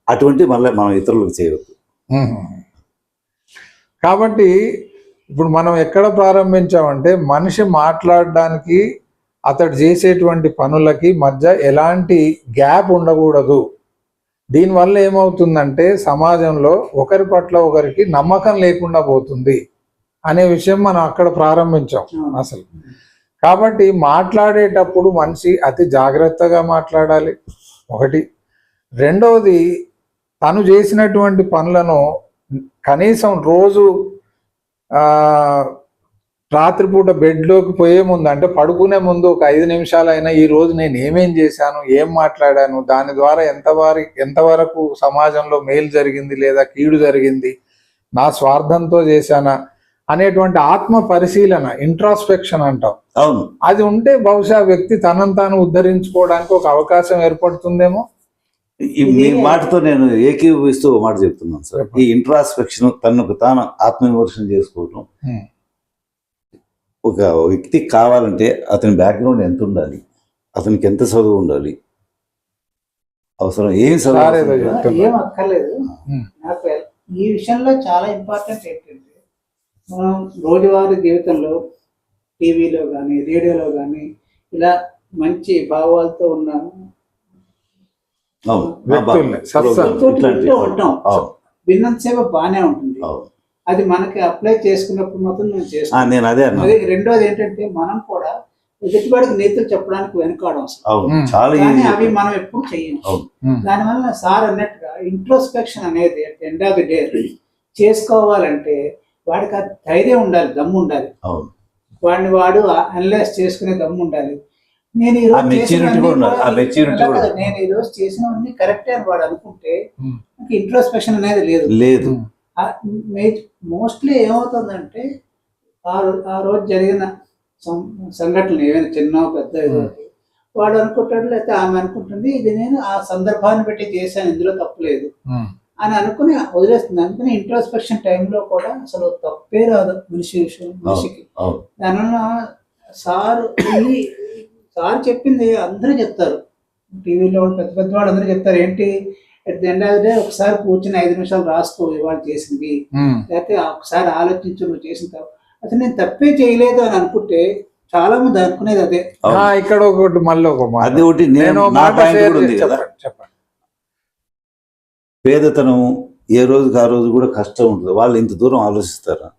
అటువంటి మళ్ళీ మనం ఇతరులకు చేయవద్దు. కాబట్టి ఇప్పుడు మనం ఎక్కడ ప్రారంభించామంటే, మనిషి మాట్లాడడానికి అతడు చేసేటువంటి పనులకి మధ్య ఎలాంటి గ్యాప్ ఉండకూడదు. దీనివల్ల ఏమవుతుందంటే సమాజంలో ఒకరి పట్ల ఒకరికి నమ్మకం లేకుండా పోతుంది అనే విషయం మనం అక్కడ ప్రారంభించాం అసలు. కాబట్టి మాట్లాడేటప్పుడు మనిషి అతి జాగ్రత్తగా మాట్లాడాలి ఒకటి. రెండవది, తను చేసినటువంటి పనులను కనీసం రోజు రాత్రిపూట బెడ్లోకి పోయే ముందు, అంటే పడుకునే ముందు ఒక 5 నిమిషాలైనా ఈ రోజు నేను ఏమేం చేశాను, ఏం మాట్లాడాను, దాని ద్వారా ఎంతవరకు సమాజంలో మేలు జరిగింది లేదా కీడు జరిగింది, నా స్వార్థంతో చేశానా అనేటువంటి ఆత్మ పరిశీలన, ఇంట్రాస్పెక్షన్ అంటాం. అవును, అది ఉంటే బహుశా వ్యక్తి తనను తాను ఉద్ధరించుకోవడానికి ఒక అవకాశం ఏర్పడుతుందేమో. మీ మాటతో నేను ఏకీభవిస్తూ మాట చెప్తున్నాను సార్. ఈ ఇంట్రాస్పెక్షన్, తనకు తాను ఆత్మవిమర్శన చేసుకోవటం ఒక వ్యక్తికి కావాలంటే అతని బ్యాక్గ్రౌండ్ ఎంత ఉండాలి, అతనికి ఎంత చదువు ఉండాలి, అవసరం ఏం చదువు ఏం అక్కర్లేదు. నాకు ఈ విషయంలో చాలా ఇంపార్టెంట్ ఏంటంటే, మనం రోజువారీ జీవితంలో టీవీలో కానీ, రేడియోలో కానీ ఇలా మంచి భావాలతో ఉన్న ఉంటాం. విన్నంతసేపు బాగానే ఉంటుంది. అది మనకి అప్లై చేసుకున్నప్పుడు మాత్రం మనం చేస్తాం. రెండోది ఏంటంటే, మనం కూడా ఎదుటివాడికి నీతులు చెప్పడానికి వెనుకాడం, కానీ అవి మనం ఎప్పుడు చెయ్యము. దానివల్ల సార్ అన్నట్టుగా ఇంట్రోస్పెక్షన్ అనేది ఎండ్ ఆఫ్ ది డే చేసుకోవాలంటే వాడికి ఆ ధైర్యం ఉండాలి, దమ్ము ఉండాలి, వాడు అనలైజ్ చేసుకునే దమ్ము ఉండాలి. నేను ఈరోజు చేసినవన్నీ కరెక్టే అని వాడు అనుకుంటే ఇంట్రోస్పెక్షన్ అనేది లేదు. లేదు మోస్ట్లీ ఏమవుతుందంటే, ఆ రోజు జరిగిన సంఘటనలు ఏమైనా చిన్న పెద్ద ఏదో వాడు అనుకుంటాడు, లేకపోతే ఆమె అనుకుంటుంది ఇది నేను ఆ సందర్భాన్ని బట్టి చేశాను, ఇందులో తప్పులేదు అని అనుకుని వదిలేస్తుంది. అందుకని ఇంట్రోస్పెక్షన్ టైంలో కూడా అసలు తప్పే రాదు మనిషికి. దానివల్ల సార్ చెప్పింది అందరూ చెప్తారు, టీవీలో పెద్ద పెద్ద వాళ్ళు అందరూ చెప్తారు ఏంటి, at the end of the day ఒకసారి కూర్చుని 5 నిమిషాలు రాసుకో ఇవాళ చేసింది, లేకపోతే ఒకసారి ఆలోచించు నువ్వు చేసిన అసలు నేను తప్పే చేయలేదు అని అనుకుంటే చాలా మంది అనుకునేది అదే. ఇక్కడ ఒకటి మళ్ళీ ఒక అది ఒకటి నేను నా పాయింట్ కూడా ఉంది కదా. చెప్పండి. పేదతనం ఏ రోజుకి ఆ రోజు కూడా కష్టం ఉంటుంది, వాళ్ళు ఇంత దూరం ఆలోచిస్తారా?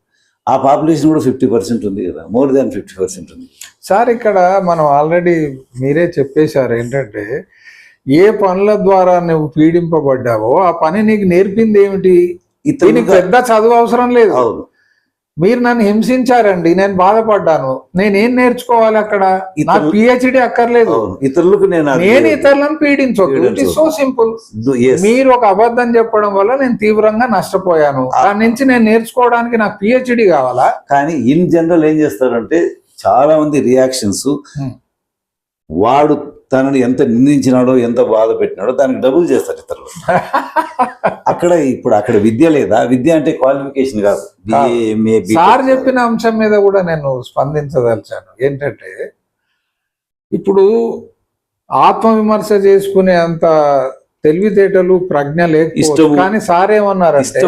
ఆ పాపులేషన్ కూడా 50% ఉంది కదా, మోర్ దాన్ 50% ఉంది సార్. ఇక్కడ మనం ఆల్రెడీ మీరే చెప్పేశారు ఏంటంటే ఏ పనుల ద్వారా నువ్వు పీడింపబడ్డావో ఆ పని నీకు నేర్పింది ఏమిటి? దీనికి పెద్ద చదువు అవసరం లేదు. అవును, మీరు నన్ను హింసించారండి, నేను బాధపడ్డాను, నేనేం నేర్చుకోవాలి అక్కడ? నాకు పిహెచ్డి అక్కర్లేదు, ఇతరులకు నేను ఇతరులను పీడించొద్దు. It is so simple. మీరు ఒక అబద్ధం చెప్పడం వల్ల నేను తీవ్రంగా నష్టపోయాను, దాని నుంచి నేను నేర్చుకోవడానికి నాకు పిహెచ్డి కావాలా? కానీ ఇన్ జనరల్ ఏం చేస్తారంటే చాలా మంది రియాక్షన్స్, వాడు తనని ఎంత నిందించినాడో ఎంత బాధ పెట్టినాడో దానికి డబుల్ చేస్తారు ఇతరులు. అక్కడ విద్య లేదా? విద్య అంటే క్వాలిఫికేషన్ కాదు. సార్ చెప్పిన అంశం మీద కూడా నేను స్పందించదలిచాను. ఏంటంటే ఇప్పుడు ఆత్మవిమర్శ చేసుకునే అంత తెలివితేటలు ప్రజ్ఞ లేకపోతే, కానీ సార్ ఏమన్నారంటే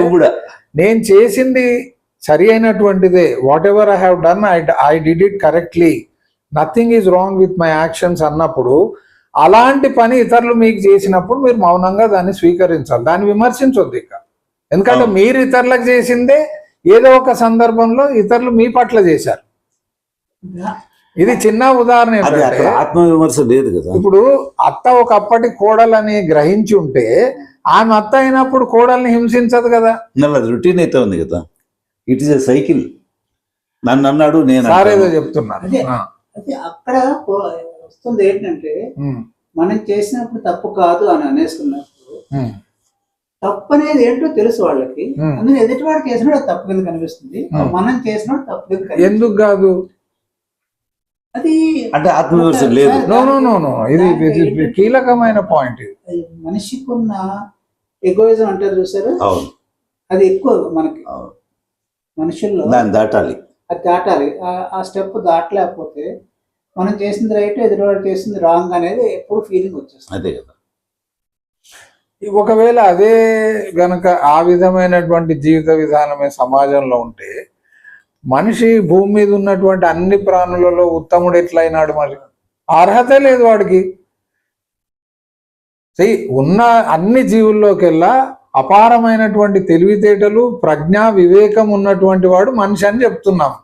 నేను చేసింది సరి అయినటువంటిదే, whatever I have done I did it correctly, nothing is wrong with my actions అన్నప్పుడు, అలాంటి పని ఇతరులు మీకు చేసినప్పుడు మీరు మౌనంగా దాన్ని స్వీకరించాలి, దాన్ని విమర్శించొద్దు ఇక. ఎందుకంటే మీరు ఇతరులకు చేసిందే ఏదో ఒక సందర్భంలో ఇతరులు మీ పట్ల చేశారు. ఇది చిన్న ఉదాహరణ. ఆత్మవిమర్శ లేదు కదా. ఇప్పుడు అత్త ఒకప్పటి కోడలని గ్రహించి ఉంటే ఆమె అత్త అయినప్పుడు కోడల్ని హింసించదు కదా. రొటీన్ అయితే ఉంది కదా, ఇట్ ఈస్ ఎ సైకిల్. నన్ను అన్నాడు, నేను సారేదో చెప్తున్నాను. అది అక్కడ వస్తుంది ఏంటంటే మనం చేసినప్పుడు తప్పు కాదు అని అనేసుకున్నప్పుడు తప్పు అనేది ఏంటో తెలుసు వాళ్ళకి, అందులో ఎదుటివాడు చేసినప్పుడు అది తప్పు కింద కనిపిస్తుంది, మనం చేసినప్పుడు తప్పు కింద ఎందుకు కాదు? అది అంటే ఆత్మవిమర్శ లేదు. ఇది కీలకమైన పాయింట్. మనిషికి ఉన్న ఎగోయిజం అంటారు చూసారు, అది ఎక్కువ మనకి మనుషుల్లో. దాన్ని దాటాలి, అది దాటాలి. ఆ స్టెప్ దాటలేకపోతే మనం చేసింది రైట్, ఎదురువాడు చేసింది రాంగ్ అనేది ఎప్పుడు ఫీలింగ్ వచ్చేస్తుంది. అదే కదా. ఒకవేళ అదే గనక ఆ విధమైనటువంటి జీవిత విధానమే సమాజంలో ఉంటే మనిషి భూమి మీద ఉన్నటువంటి అన్ని ప్రాణులలో ఉత్తముడు ఎట్లయినాడు? మరి అర్హత లేదు వాడికి. ఉన్న అన్ని జీవుల్లోకెల్లా అపారమైనటువంటి తెలివితేటలు, ప్రజ్ఞ, వివేకం ఉన్నటువంటి వాడు మనిషి అని చెప్తున్నాం,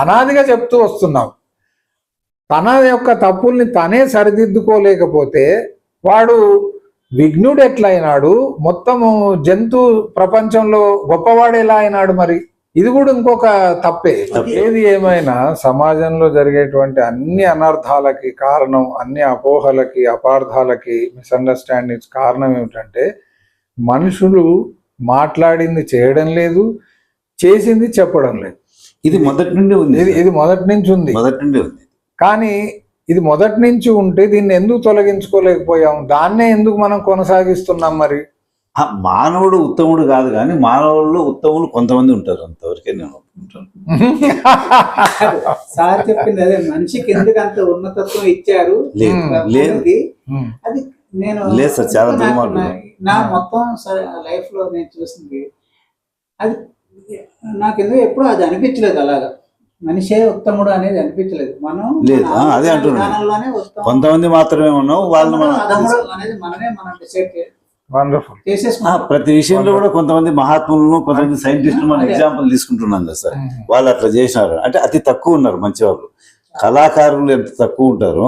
అనాదిగా చెప్తూ వస్తున్నాం. తన యొక్క తప్పుల్ని తనే సరిదిద్దుకోలేకపోతే వాడు విఘ్నుడు ఎట్లయినాడు? మొత్తము జంతు ప్రపంచంలో గొప్పవాడు ఎలా అయినాడు? మరి ఇది కూడా ఇంకొక తప్పే. ఏది ఏమైనా సమాజంలో జరిగేటువంటి అన్ని అనర్థాలకి కారణం, అన్ని అపోహలకి, అపార్థాలకి, మిస్అండర్స్టాండింగ్స్ కారణం ఏమిటంటే మనుషులు మాట్లాడింది చేయడం లేదు, చేసింది చెప్పడం లేదు. ఇది మొదటి నుండి ఉంది. ఇది మొదటి నుంచి ఉంది. కానీ ఇది మొదటి నుంచి ఉంటే దీన్ని ఎందుకు తొలగించుకోలేకపోయాం? దాన్నే ఎందుకు మనం కొనసాగిస్తున్నాం? మరి మానవుడు ఉత్తముడు కాదు, కానీ మానవుల్లో ఉత్తములు కొంతమంది ఉంటారు, అంతవరకే నేను ఒప్పుకుంటాను. సార్ చెప్పింది అదే, మనిషికి ఎందుకు అంత ఉన్నతత్వం ఇచ్చారు లేదు. అది నేను లేదు సార్, చాలా నా మొత్తం లైఫ్ లో నేను చూసింది అది. నాకెందుకు ఎప్పుడు అది అనిపించలేదు, అలాగా మనిషే ఉత్తముడు అనేది అనిపించలేదు. మనం లేదు, అదే అంటున్నాను. కొంతమంది మాత్రమే ఉన్నాం, వాళ్ళు అనేది మనమే మనం డిసైడ్ ప్రతి విషయంలో కూడా కొంతమంది మహాత్ములను, కొంతమంది సైంటిస్టులు మనం ఎగ్జాంపుల్ తీసుకుంటున్నాం కదా సార్. వాళ్ళు అట్లా చేసినారు అంటే అతి తక్కువ ఉన్నారు మంచి వాళ్ళు. కళాకారులు ఎంత తక్కువ ఉంటారో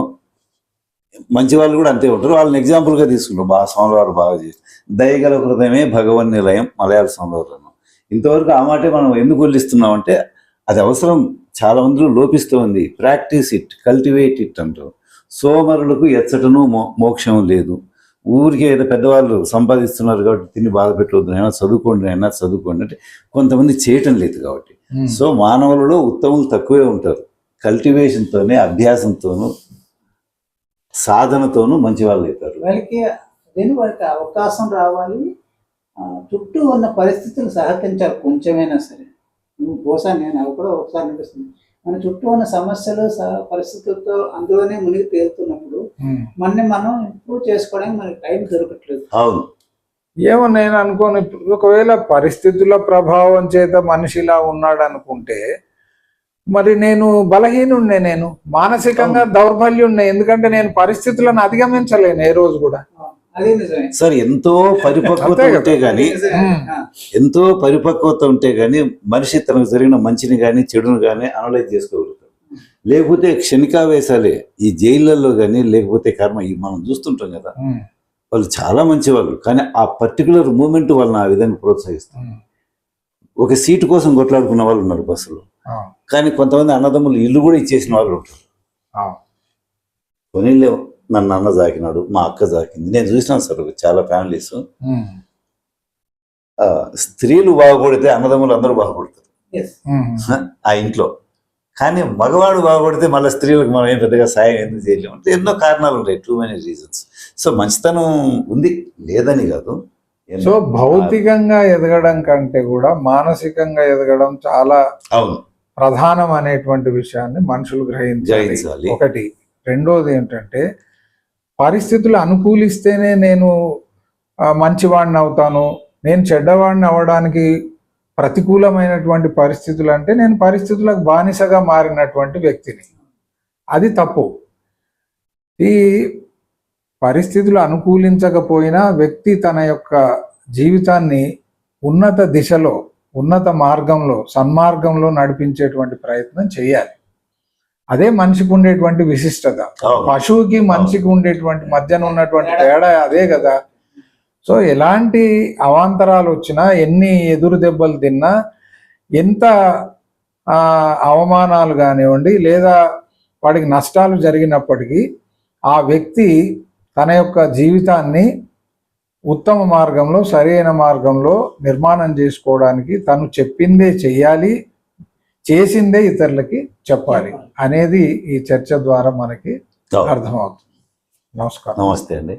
మంచి వాళ్ళు కూడా అంతే ఉంటారు. వాళ్ళని ఎగ్జాంపుల్ గా తీసుకుంటారు. స్వామి వారు బాగా చేసి దయగల హృదయమే భగవన్ నిలయం, మలయాళ స్వామి వారు. ఇంతవరకు ఆ మాటే మనం ఎందుకు వల్లిస్తున్నాం అంటే అది అవసరం చాలా మందిలో లోపిస్తూ ఉంది. ప్రాక్టీస్ ఇట్, కల్టివేట్ ఇట్ అంటారు. సోమరులకు ఎచ్చటను మోక్షం లేదు. ఊరికే ఏదో పెద్దవాళ్ళు సంపాదిస్తున్నారు కాబట్టి తిని బాధ పెట్టవద్దు, అయినా చదువుకోండి అంటే కొంతమంది చేయటం లేదు కాబట్టి సో మానవులలో ఉత్తములు తక్కువే ఉంటారు. కల్టివేషన్తోనే, అభ్యాసంతోనూ, సాధనతోనూ మంచి వాళ్ళు అవుతారు. వాళ్ళకి అవకాశం రావాలి, చుట్టూ ఉన్న పరిస్థితులు సహకరించాలి కొంచెమైనా సరే. నువ్వు బహుశా నేను అవి కూడా ఒకసారి అనిపిస్తుంది, మన చుట్టూ ఉన్న సమస్యలు పరిస్థితులతో అందులోనే మునిగి తేలుతున్నప్పుడు మనం ఇంప్రూవ్ చేసుకోవడానికి మనకి టైం దొరకట్లేదు. అవును, ఏమో నేను అనుకోను. ఒకవేళ పరిస్థితుల ప్రభావం చేత మనిషిలా ఉన్నాడు అనుకుంటే మరి నేను బలహీనుండే, నేను మానసికంగా దౌర్బల్యుండే. ఎందుకంటే నేను పరిస్థితులను అధిగమించలేను ఏ రోజు కూడా. అదే నిజమే సార్. ఎంతో పరిపక్వత ఉంటే గానీ, ఎంతో పరిపక్వత ఉంటే గానీ మనిషి తనకు జరిగిన మంచిని కానీ చెడును కానీ అనలైజ్ చేసుకోగలుగుతాడు. లేకపోతే క్షణికావేశాలే ఈ జైళ్ళల్లో కానీ, లేకపోతే కర్మ మనం చూస్తుంటాం కదా, వాళ్ళు చాలా మంచి వాళ్ళు, కానీ ఆ పర్టికులర్ మూమెంట్ వాళ్ళని ఆ విధంగా ప్రోత్సహిస్తారు. ఒక సీటు కోసం కొట్లాడుకున్న వాళ్ళు ఉన్నారు బస్సులో, కానీ కొంతమంది అన్నదమ్ములు ఇల్లు కూడా ఇచ్చేసిన వాళ్ళు ఉంటారు. కొనిలే నన్ను అన్న జాకినాడు, మా అక్క జాకింది, నేను చూసినాను సార్ చాలా ఫ్యామిలీస్. స్త్రీలు బాగుపడితే అన్నదమ్ములు అందరూ బాగుపడతారు ఆ ఇంట్లో, కానీ మగవాడు బాగుపడితే మళ్ళీ స్త్రీలకు మనం ఏం పెద్దగా సాయం ఎందుకు చేయలేము అంటే ఎన్నో కారణాలు ఉంటాయి, టూ మెనీ రీజన్స్. సో మంచితనం ఉంది, లేదని కాదు. సో భౌతికంగా ఎదగడం కంటే కూడా మానసికంగా ఎదగడం చాలా అవును ప్రధానం అనేటువంటి విషయాన్ని మనుషులు గ్రహించాలి. ఒకటి. రెండోది ఏంటంటే పరిస్థితులు అనుకూలిస్తేనే నేను మంచివాడిని అవుతాను, నేను చెడ్డవాడిని అవ్వడానికి ప్రతికూలమైనటువంటి పరిస్థితులు అంటే నేను పరిస్థితులకు బానిసగా మారినటువంటి వ్యక్తిని. అది తప్పు. ఈ పరిస్థితులు అనుకూలించకపోయినా వ్యక్తి తన యొక్క జీవితాన్ని ఉన్నత దిశలో, ఉన్నత మార్గంలో, సన్మార్గంలో నడిపించేటువంటి ప్రయత్నం చేయాలి. అదే మనిషికి ఉండేటువంటి విశిష్టత. పశువుకి మనిషికి ఉండేటువంటి మధ్యన ఉన్నటువంటి తేడా అదే కదా. సో ఎలాంటి అవాంతరాలు వచ్చినా, ఎన్ని ఎదురు దెబ్బలు తిన్నా, ఎంత అవమానాలు కానివ్వండి లేదా వాడికి నష్టాలు జరిగినప్పటికీ ఆ వ్యక్తి తన యొక్క జీవితాన్ని ఉత్తమ మార్గంలో, సరైన మార్గంలో నిర్మాణం చేసుకోవడానికి తను చెప్పిందే చెయ్యాలి, చేసిందే ఇతరులకి చెప్పాలి అనేది ఈ చర్చ ద్వారా మనకి అర్థమవుతుంది. నమస్కారం. నమస్తే అండి.